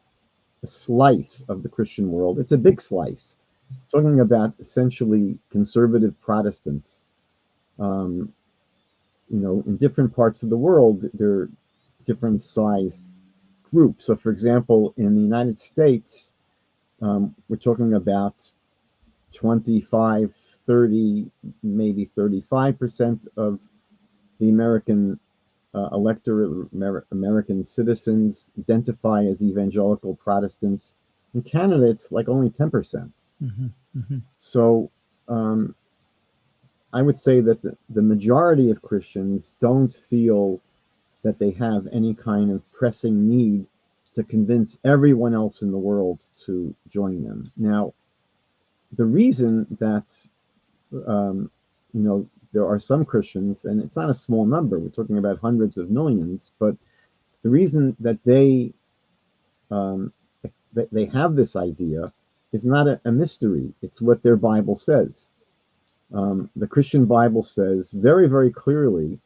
a slice of the Christian world. It's a big slice. Talking about essentially conservative Protestants. In different parts of the world, they're different sized groups. So, for example, in the United States, we're talking about 25, 30, maybe 35% of the American electorate, American citizens identify as evangelical Protestants. In Canada, it's like only 10%. Mm-hmm. Mm-hmm. So I would say that the majority of Christians don't feel that they have any kind of pressing need to convince everyone else in the world to join them. Now, the reason that there are some Christians, and it's not a small number, we're talking about hundreds of millions, but the reason that they have this idea is not a mystery. It's what their Bible says. The Christian Bible says very, very clearly,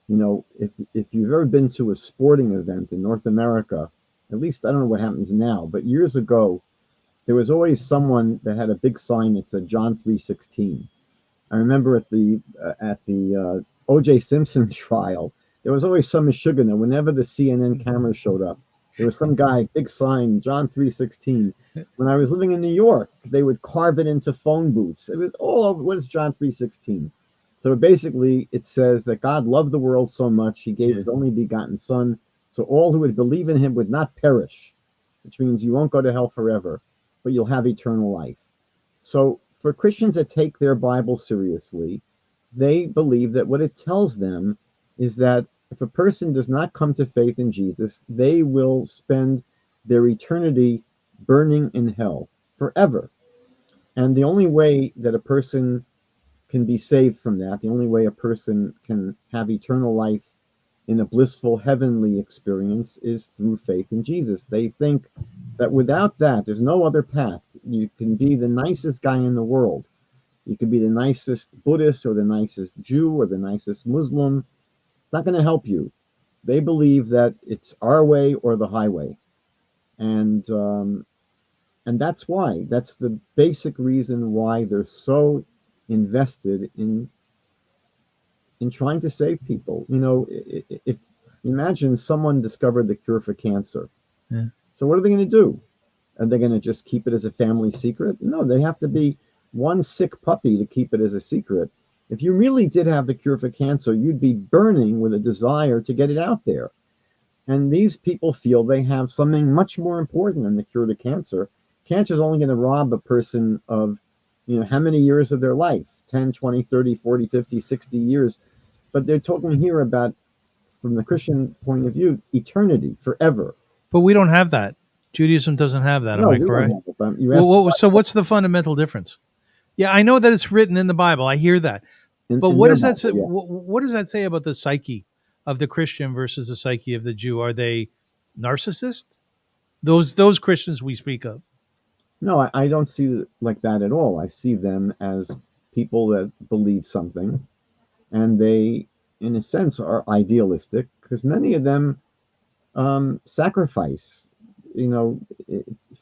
if you've ever been to a sporting event in North America, at least I don't know what happens now, but years ago, there was always someone that had a big sign that said John 3:16. I remember at the O.J. Simpson trial, there was always some Michiganer. Whenever the CNN camera showed up, there was some guy, big sign, John 3:16. When I was living in New York, they would carve it into phone booths. It was all over. What is John 3:16? So basically, it says that God loved the world so much, he gave his only begotten Son, so all who would believe in him would not perish, which means you won't go to hell forever, but you'll have eternal life. So for Christians that take their Bible seriously, they believe that what it tells them is that if a person does not come to faith in Jesus, they will spend their eternity burning in hell forever. And the only way that a person can be saved from that, the only way a person can have eternal life in a blissful heavenly experience is through faith in Jesus. They think that without that, there's no other path. You can be the nicest guy in the world. You can be the nicest Buddhist or the nicest Jew or the nicest Muslim. It's not going to help you. They believe that it's our way or the highway. And that's why. That's the basic reason why they're so invested in trying to save people. If imagine someone discovered the cure for cancer. Yeah. So what are they going to do? Are they going to just keep it as a family secret? No, they have to be one sick puppy to keep it as a secret. If you really did have the cure for cancer, you'd be burning with a desire to get it out there. And these people feel they have something much more important than the cure to cancer. Cancer is only going to rob a person of, how many years of their life? 10, 20, 30, 40, 50, 60 years. But they're talking here about, from the Christian point of view, eternity, forever. But we don't have that. Judaism doesn't have that. Am No, I we don't correct? have it. You asked So what's the fundamental difference? Yeah, I know that it's written in the Bible. I hear that. But in what their does that Bible, say? yeah. What does that say about the psyche of the Christian versus the psyche of the Jew? Are they narcissists? Those Christians we speak of. No, I don't see it like that at all. I see them as people that believe something, and they, in a sense, are idealistic because many of them sacrifice, you know,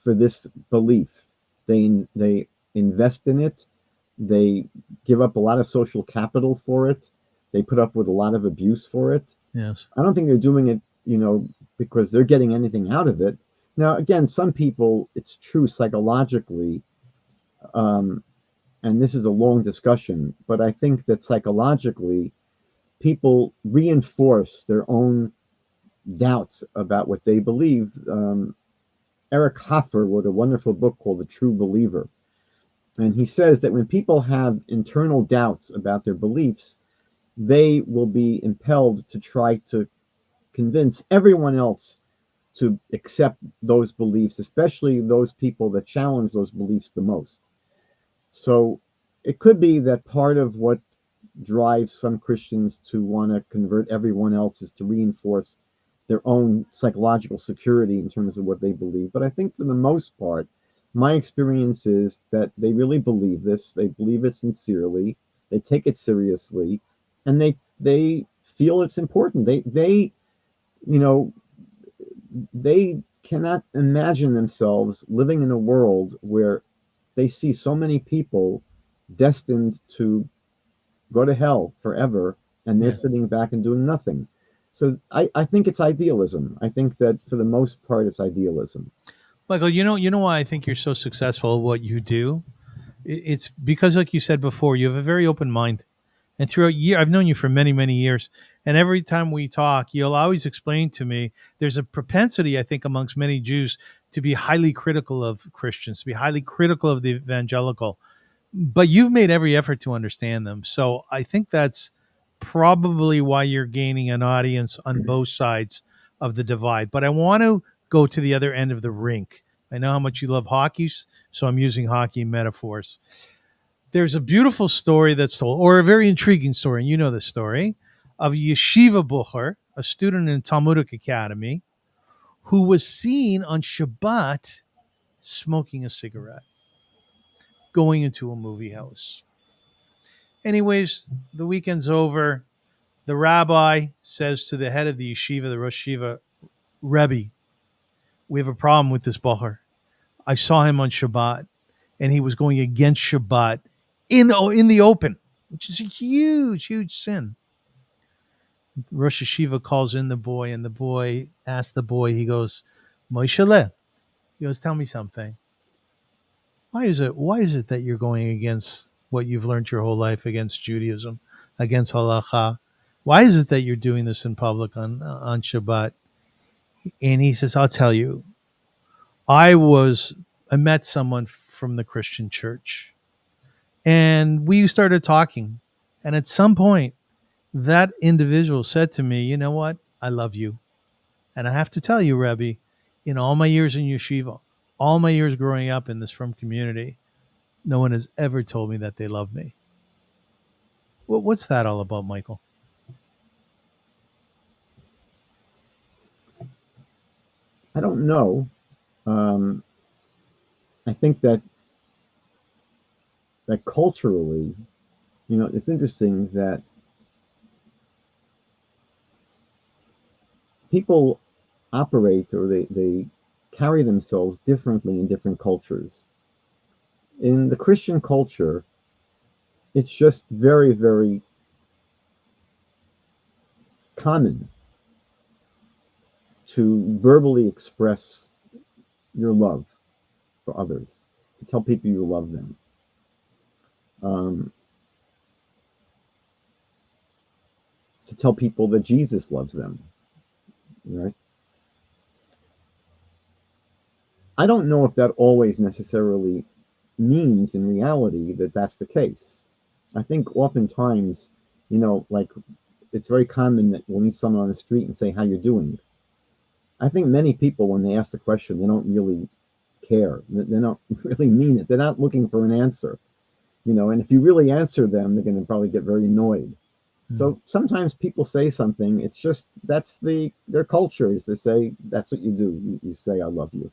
for this belief. They invest in it. They give up a lot of social capital for it. They put up with a lot of abuse for it. Yes. I don't think they're doing it, because they're getting anything out of it. Now, again, some people, it's true psychologically, um, and this is a long discussion, but I think that psychologically, people reinforce their own doubts about what they believe. Eric Hoffer wrote a wonderful book called The True Believer. And he says that when people have internal doubts about their beliefs, they will be impelled to try to convince everyone else to accept those beliefs, especially those people that challenge those beliefs the most. So it could be that part of what drives some Christians to want to convert everyone else is to reinforce their own psychological security in terms of what they believe. But I think for the most part, my experience is that they really believe this. They believe it sincerely. They take it seriously, and they feel it's important. They you know they cannot imagine themselves living in a world where they see so many people destined to go to hell forever, and they're Yeah. sitting back and doing nothing. So I think it's idealism. I think that for the most part, it's idealism. Michael, you know why I think you're so successful at what you do? It's because, like you said before, you have a very open mind. And throughout I've known you for many, many years. And every time we talk, you'll always explain to me there's a propensity, I think, amongst many Jews to be highly critical of Christians, to be highly critical of the evangelical. But you've made every effort to understand them. So I think that's probably why you're gaining an audience on both sides of the divide. But I want to go to the other end of the rink. I know how much you love hockey, so I'm using hockey metaphors. There's a beautiful story that's told, or a very intriguing story, and you know the story, of a yeshiva bucher, a student in Talmudic Academy, who was seen on Shabbat smoking a cigarette, going into a movie house. Anyways, the weekend's over. The rabbi says to the head of the yeshiva, the Rosh Yeshiva, Rebbe, we have a problem with this bucher. I saw him on Shabbat, and he was going against Shabbat in the open, which is a huge, huge sin. Rosh Yeshiva calls in the boy, and the boy asks the boy, he goes, Moisheleh, he goes, tell me something. Why is it that you're going against what you've learned your whole life, against Judaism, against halacha? Why is it that you're doing this in public on Shabbat? And he says, I'll tell you. I met someone from the Christian church, and we started talking. And at some point, that individual said to me, you know what? I love you. And I have to tell you, Rebbe, in all my years in yeshiva, all my years growing up in this frum community, no one has ever told me that they love me. What's that all about, Michael? I don't know. Um, I think that culturally, it's interesting that people operate, or they carry themselves differently in different cultures. In the Christian culture, it's just very, very common to verbally express your love for others, to tell people you love them. Um, to tell people that Jesus loves them, right? I don't know if that always necessarily means in reality that that's the case. I think oftentimes, like it's very common that we'll meet someone on the street and say, "How you doing?" I think many people, when they ask the question, they don't really care. They don't really mean it. They're not looking for an answer, and if you really answer them, they're going to probably get very annoyed. So sometimes people say something, it's just that's their culture is to say that's what you do. You say, "I love you."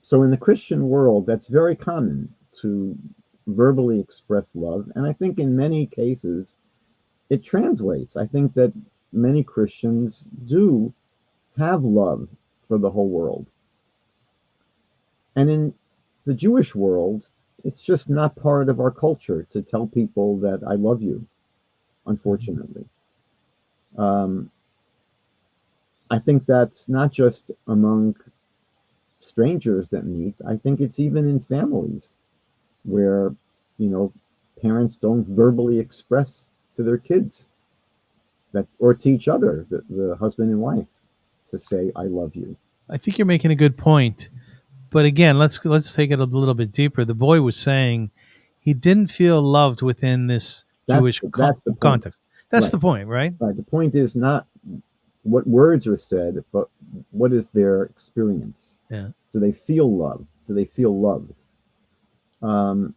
So in the Christian world, that's very common to verbally express love. And I think in many cases, it translates. I think that many Christians do have love for the whole world. And in the Jewish world, it's just not part of our culture to tell people that I love you, unfortunately. I think that's not just among strangers that meet. I think it's even in families where, parents don't verbally express to their kids that, or to each other, the husband and wife, to say, "I love you." I think you're making a good point. But again, let's take it a little bit deeper. The boy was saying he didn't feel loved within this That's Jewish that's the point. context. That's Right. the point, right? Right. The point is not what words are said, but what is their experience? Yeah. Do they feel loved? Do they feel loved? Um,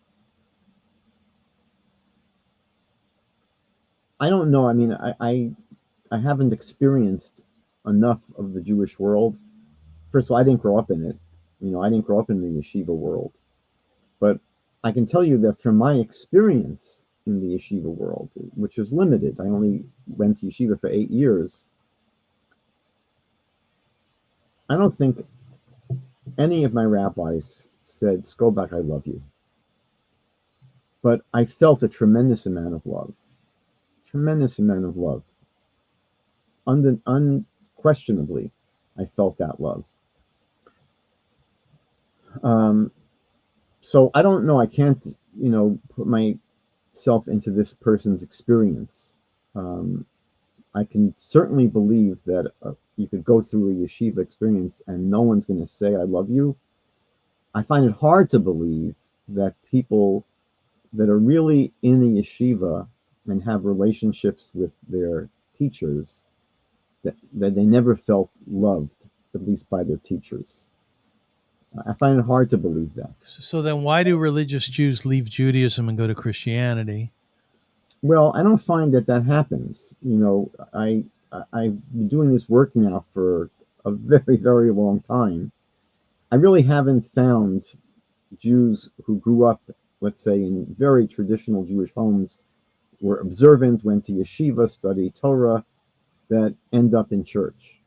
I don't know. I mean, I haven't experienced enough of the Jewish world. First of all, I didn't grow up in it. I didn't grow up in the yeshiva world. But I can tell you that from my experience in the yeshiva world, which is limited, I only went to yeshiva for 8 years. I don't think any of my rabbis said, "Skobac, I love you." But I felt a tremendous amount of love. Tremendous amount of love. Unquestionably, I felt that love. So I don't know. I can't, put myself into this person's experience. I can certainly believe that you could go through a yeshiva experience and no one's going to say, "I love you." I find it hard to believe that people that are really in a yeshiva and have relationships with their teachers, that they never felt loved, at least by their teachers. I find it hard to believe that. So then why do religious Jews leave Judaism and go to Christianity? Well, I don't find that happens. I've been doing this work now for a very, very long time. I really haven't found Jews who grew up, let's say, in very traditional Jewish homes, were observant, went to yeshiva, studied Torah, that end up in church.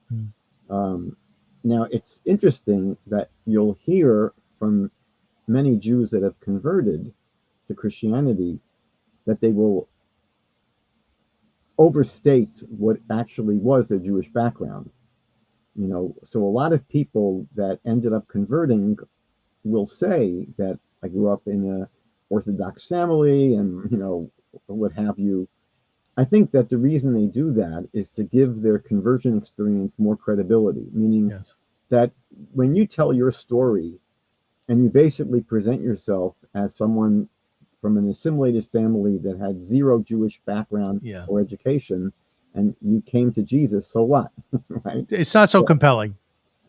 Now, it's interesting that you'll hear from many Jews that have converted to Christianity that they will overstate what actually was their Jewish background. So a lot of people that ended up converting will say that I grew up in an Orthodox family and, what have you. I think that the reason they do that is to give their conversion experience more credibility, meaning Yes. that when you tell your story and you basically present yourself as someone from an assimilated family that had zero Jewish background Yeah. or education, and you came to Jesus, so what? Right? It's not so compelling.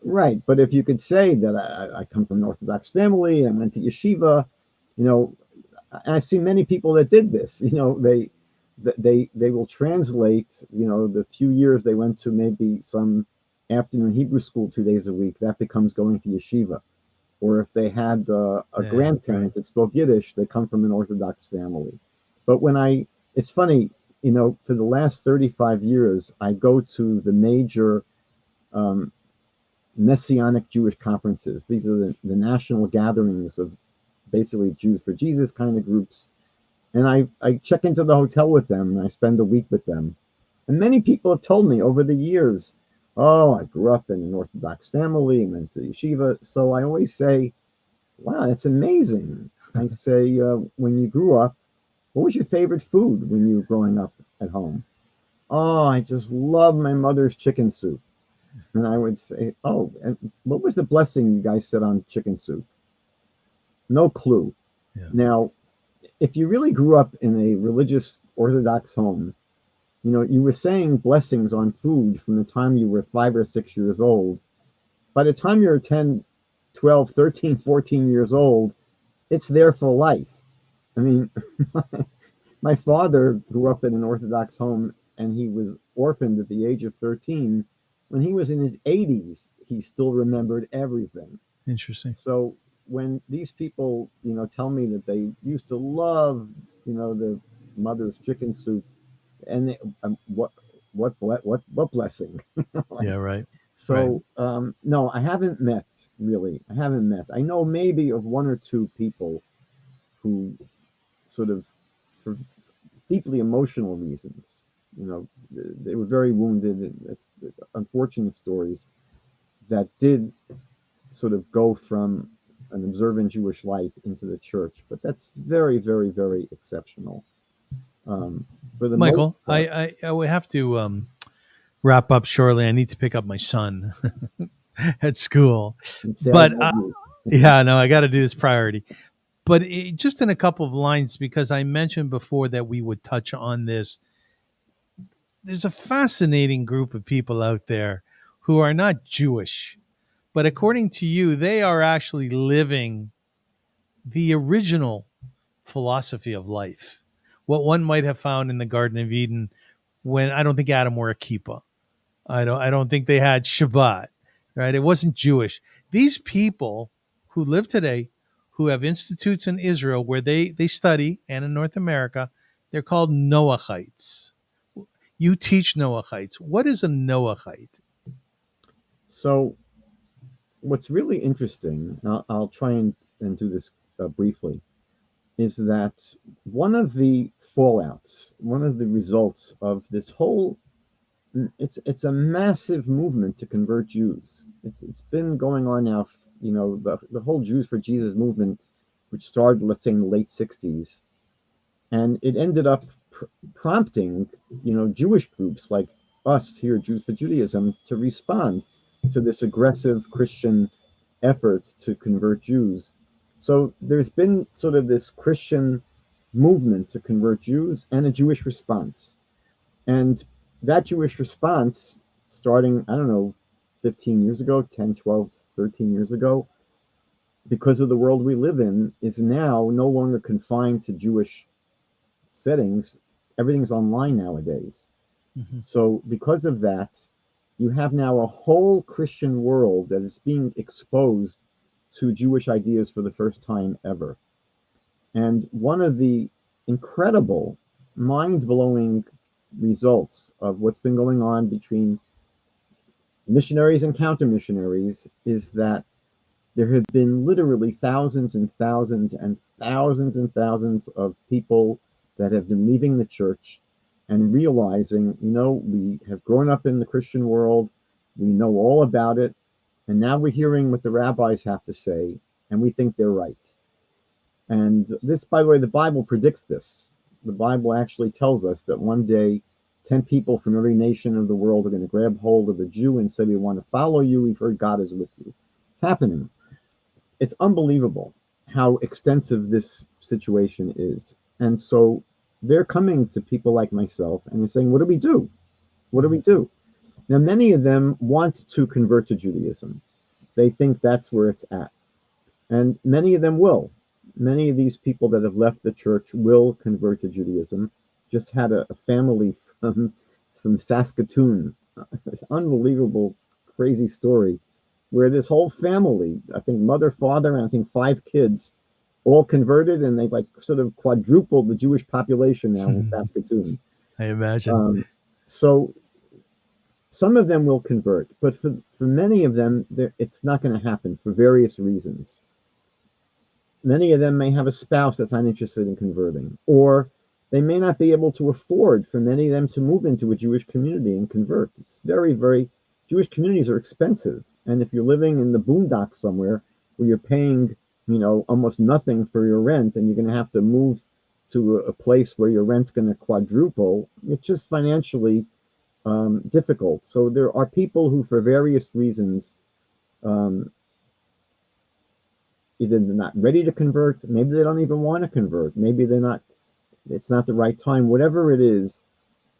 Right. But if you could say that I come from an Orthodox family and went to yeshiva, and I've seen many people that did this, they will translate, the few years they went to maybe some afternoon Hebrew school 2 days a week, that becomes going to yeshiva. Or if they had a grandparent that spoke Yiddish, they come from an Orthodox family. But it's funny, for the last 35 years, I go to the major Messianic Jewish conferences. These are the national gatherings of basically Jews for Jesus kind of groups. And I check into the hotel with them and I spend a week with them. And many people have told me over the years, "Oh, I grew up in an Orthodox family and went to yeshiva." So I always say, "Wow, that's amazing." I say, when you grew up, what was your favorite food when you were growing up? at home. Oh, I just love my mother's chicken soup. And I would say, oh, and what was the blessing you guys said on chicken soup? No clue. Yeah. Now, if you really grew up in a religious Orthodox home, you were saying blessings on food from the time you were 5 or 6 years old. By the time you're 10, 12, 13, 14 years old, it's there for life. I mean, my father grew up in an Orthodox home, and he was orphaned at the age of 13. When he was in his 80s, he still remembered everything. Interesting. So when these people, tell me that they used to love, their mother's chicken soup, and what blessing? Yeah, right. So no, I haven't met, really. I haven't met. I know maybe of one or two people who sort of, for deeply emotional reasons, they were very wounded. It's unfortunate stories that did sort of go from an observant Jewish life into the church, but that's very, very, very exceptional. For the most Michael, part, I will have to wrap up shortly. I need to pick up my son at school. and say I But love you. yeah, no, I got to do this priority. But just in a couple of lines, because I mentioned before that we would touch on this, there's a fascinating group of people out there who are not Jewish, but according to you, they are actually living the original philosophy of life. What one might have found in the Garden of Eden when I don't think Adam wore a kippah. I don't think they had Shabbat, right? It wasn't Jewish. These people who live today, who have institutes in Israel where they study, and in North America, they're called Noachites. You teach Noachites. What is a Noachite? So what's really interesting, and I'll try and do this briefly, is that one of the fallouts, one of the results of this whole, it's a massive movement to convert Jews. It's been going on now, the whole Jews for Jesus movement, which started, let's say, in the late 60s, and it ended up prompting, Jewish groups like us here, Jews for Judaism, to respond to this aggressive Christian effort to convert Jews. So there's been sort of this Christian movement to convert Jews and a Jewish response. And that Jewish response, starting, I don't know, 15 years ago, 10, 12, 13 years ago, because of the world we live in, is now no longer confined to Jewish settings. Everything's online nowadays. Mm-hmm. So because of that, you have now a whole Christian world that is being exposed to Jewish ideas for the first time ever. And one of the incredible, mind-blowing results of what's been going on between missionaries and counter-missionaries is that there have been literally thousands and thousands and thousands and thousands of people that have been leaving the church and realizing, we have grown up in the Christian world, we know all about it, and now we're hearing what the rabbis have to say, and we think they're right. And this, by the way, the Bible predicts this. The Bible actually tells us that one day 10 people from every nation of the world are going to grab hold of a Jew and say, we want to follow you, we've heard God is with you. It's happening. It's unbelievable how extensive this situation is. And so they're coming to people like myself and they're saying, what do we do? What do we do? Now, many of them want to convert to Judaism. They think that's where it's at. And many of them will. Many of these people that have left the church will convert to Judaism. Just had a family from Saskatoon. It's an unbelievable, crazy story where this whole family, I think mother, father, and I think 5 kids, all converted, and they've like sort of quadrupled the Jewish population now in Saskatoon. I imagine. So some of them will convert, but for many of them, it's not going to happen for various reasons. Many of them may have a spouse that's not interested in converting, or they may not be able to afford for many of them to move into a Jewish community and convert. It's very, very, Jewish communities are expensive. And if you're living in the boondocks somewhere where you're paying, almost nothing for your rent, and you're going to have to move to a place where your rent's going to quadruple, it's just financially difficult. So there are people who, for various reasons, um, either they're not ready to convert, maybe they don't even want to convert, maybe they're not, it's not the right time, whatever it is.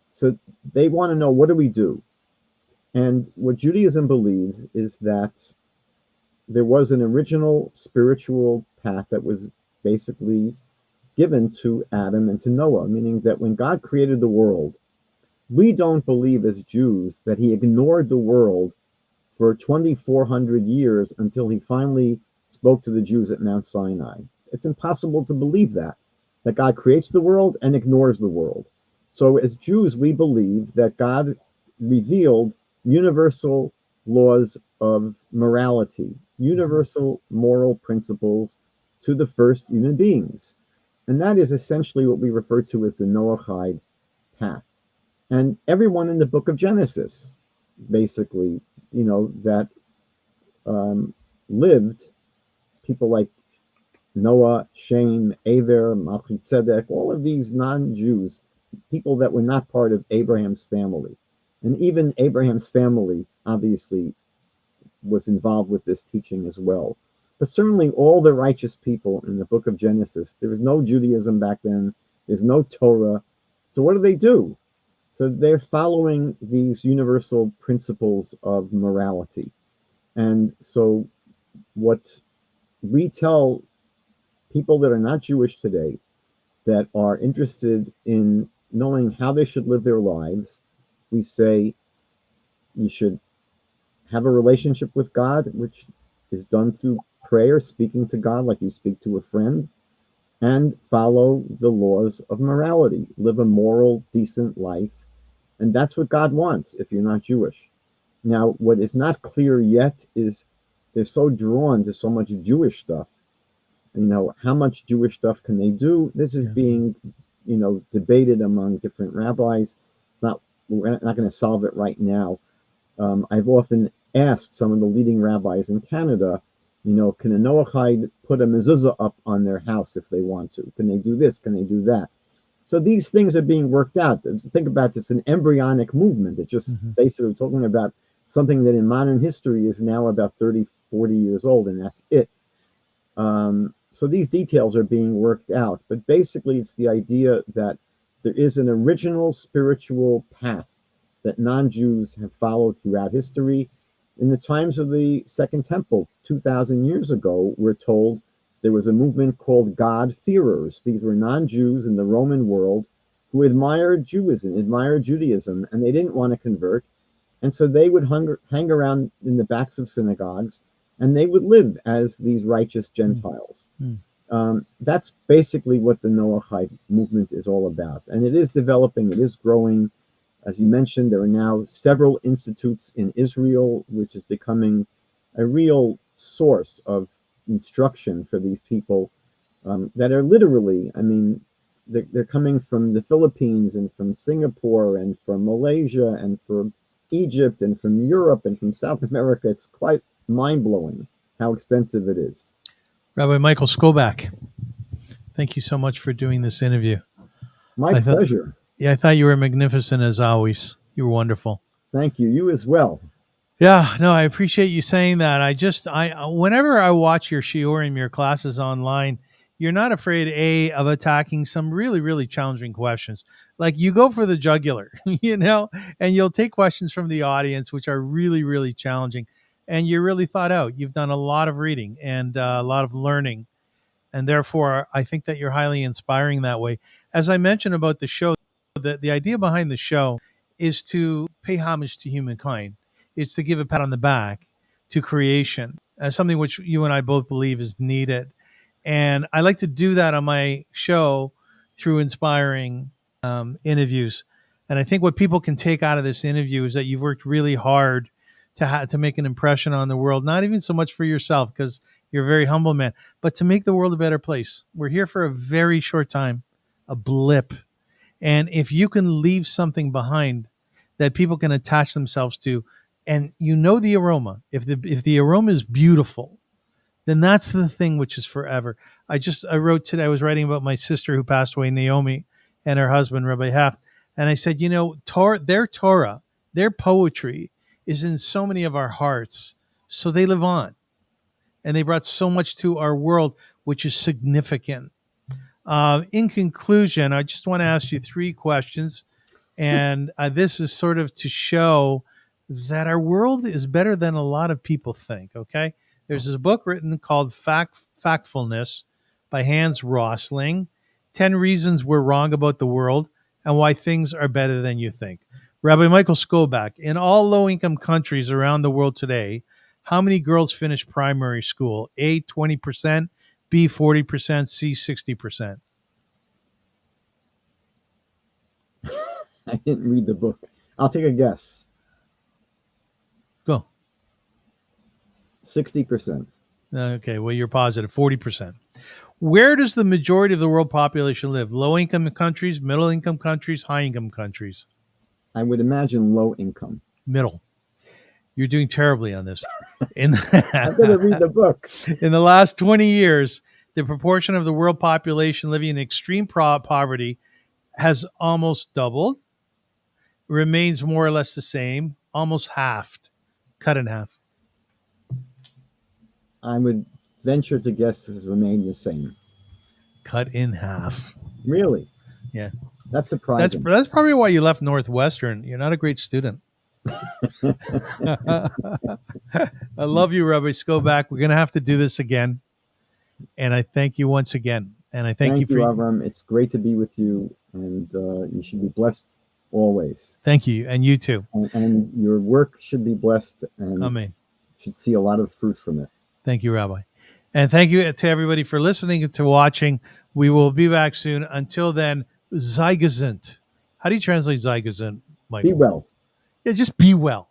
So they want to know, what do we do? And what Judaism believes is that there was an original spiritual path that was basically given to Adam and to Noah, meaning that when God created the world, we don't believe as Jews that he ignored the world for 2,400 years until he finally spoke to the Jews at Mount Sinai. It's impossible to believe that God creates the world and ignores the world. So as Jews, we believe that God revealed universal laws of morality, universal moral principles to the first human beings. And that is essentially what we refer to as the Noahide path. And everyone in the book of Genesis, basically, that lived, people like Noah, Shem, Aver, Melchizedek, all of these non-Jews, people that were not part of Abraham's family. And even Abraham's family, obviously, was involved with this teaching as well. But certainly all the righteous people in the book of Genesis, there was no Judaism back then, there's no Torah. So what do? So they're following these universal principles of morality. And so what we tell people that are not Jewish today, that are interested in knowing how they should live their lives, we say you should have a relationship with God, which is done through prayer, speaking to God like you speak to a friend, and follow the laws of morality, live a moral, decent life. And that's what God wants if you're not Jewish. Now, what is not clear yet is they're so drawn to so much Jewish stuff. How much Jewish stuff can they do? This is being, debated among different rabbis. We're not going to solve it right now. I've often asked some of the leading rabbis in Canada, can a Noahide put a mezuzah up on their house if they want to? Can they do this? Can they do that? So these things are being worked out. Think about this, an embryonic movement. It's just basically talking about something that in modern history is now about 30, 40 years old, and that's it. So these details are being worked out. But basically, it's the idea that there is an original spiritual path that non-Jews have followed throughout history. In the times of the Second Temple, 2,000 years ago, we're told there was a movement called God-fearers. These were non-Jews in the Roman world who admired Judaism, and they didn't want to convert. And so they would hang around in the backs of synagogues, and they would live as these righteous Gentiles. That's basically what the Noahide movement is all about. And it is developing, it is growing. As you mentioned, there are now several institutes in Israel, which is becoming a real source of instruction for these people that are literally, they're coming from the Philippines and from Singapore and from Malaysia and from Egypt and from Europe and from South America. It's quite mind-blowing how extensive it is. Rabbi Michael Skobac, thank you so much for doing this interview. My pleasure. I thought you were magnificent as always. You were wonderful. Thank you. You as well. Yeah, no, I appreciate you saying that. Whenever I watch your shiurim, your classes online, you're not afraid, of attacking some really, really challenging questions. Like you go for the jugular, and you'll take questions from the audience, which are really, really challenging. And you're really thought out. You've done a lot of reading and a lot of learning. And therefore, I think that you're highly inspiring that way. As I mentioned about the show, the idea behind the show is to pay homage to humankind. It's to give a pat on the back to creation, something which you and I both believe is needed. And I like to do that on my show through inspiring interviews. And I think what people can take out of this interview is that you've worked really hard to make an impression on the world, not even so much for yourself, because you're a very humble man, but to make the world a better place. We're here for a very short time, a blip. And if you can leave something behind that people can attach themselves to, and the aroma, if the aroma is beautiful, then that's the thing which is forever. I wrote today, I was writing about my sister who passed away, Naomi, and her husband, Rabbi Haft. And I said, their Torah, their poetry is in so many of our hearts. So they live on. And they brought so much to our world, which is significant. In conclusion, I just want to ask you 3 questions. And this is sort of to show that our world is better than a lot of people think, okay? There's this book written called Factfulness by Hans Rosling, 10 Reasons We're Wrong About the World and Why Things Are Better Than You Think. Rabbi Michael Skobac, in all low-income countries around the world today, how many girls finish primary school? A, 20%, B, 40%, C, 60%. I didn't read the book. I'll take a guess. Go. 60%. Okay, well, you're positive, 40%. Where does the majority of the world population live? Low-income countries, middle-income countries, high-income countries? I would imagine low income. Middle. You're doing terribly on this. I'm going to read the book. In the last 20 years, the proportion of the world population living in extreme poverty has almost doubled, remains more or less the same, almost halved, cut in half. I would venture to guess has remained the same. Cut in half. Really? Yeah. That's surprising. That's probably why you left Northwestern. You're not a great student. I love you, Rabbi Skobac. We're going to have to do this again. And I thank you once again. And I thank you for Avrum. It's great to be with you. And you should be blessed always. Thank you. And you too. And your work should be blessed. And Amen. Should see a lot of fruit from it. Thank you, Rabbi. And thank you to everybody for listening and to watching. We will be back soon. Until then, Zeigazint. How do you translate Zeigazint, Michael? Be well. Yeah, just be well.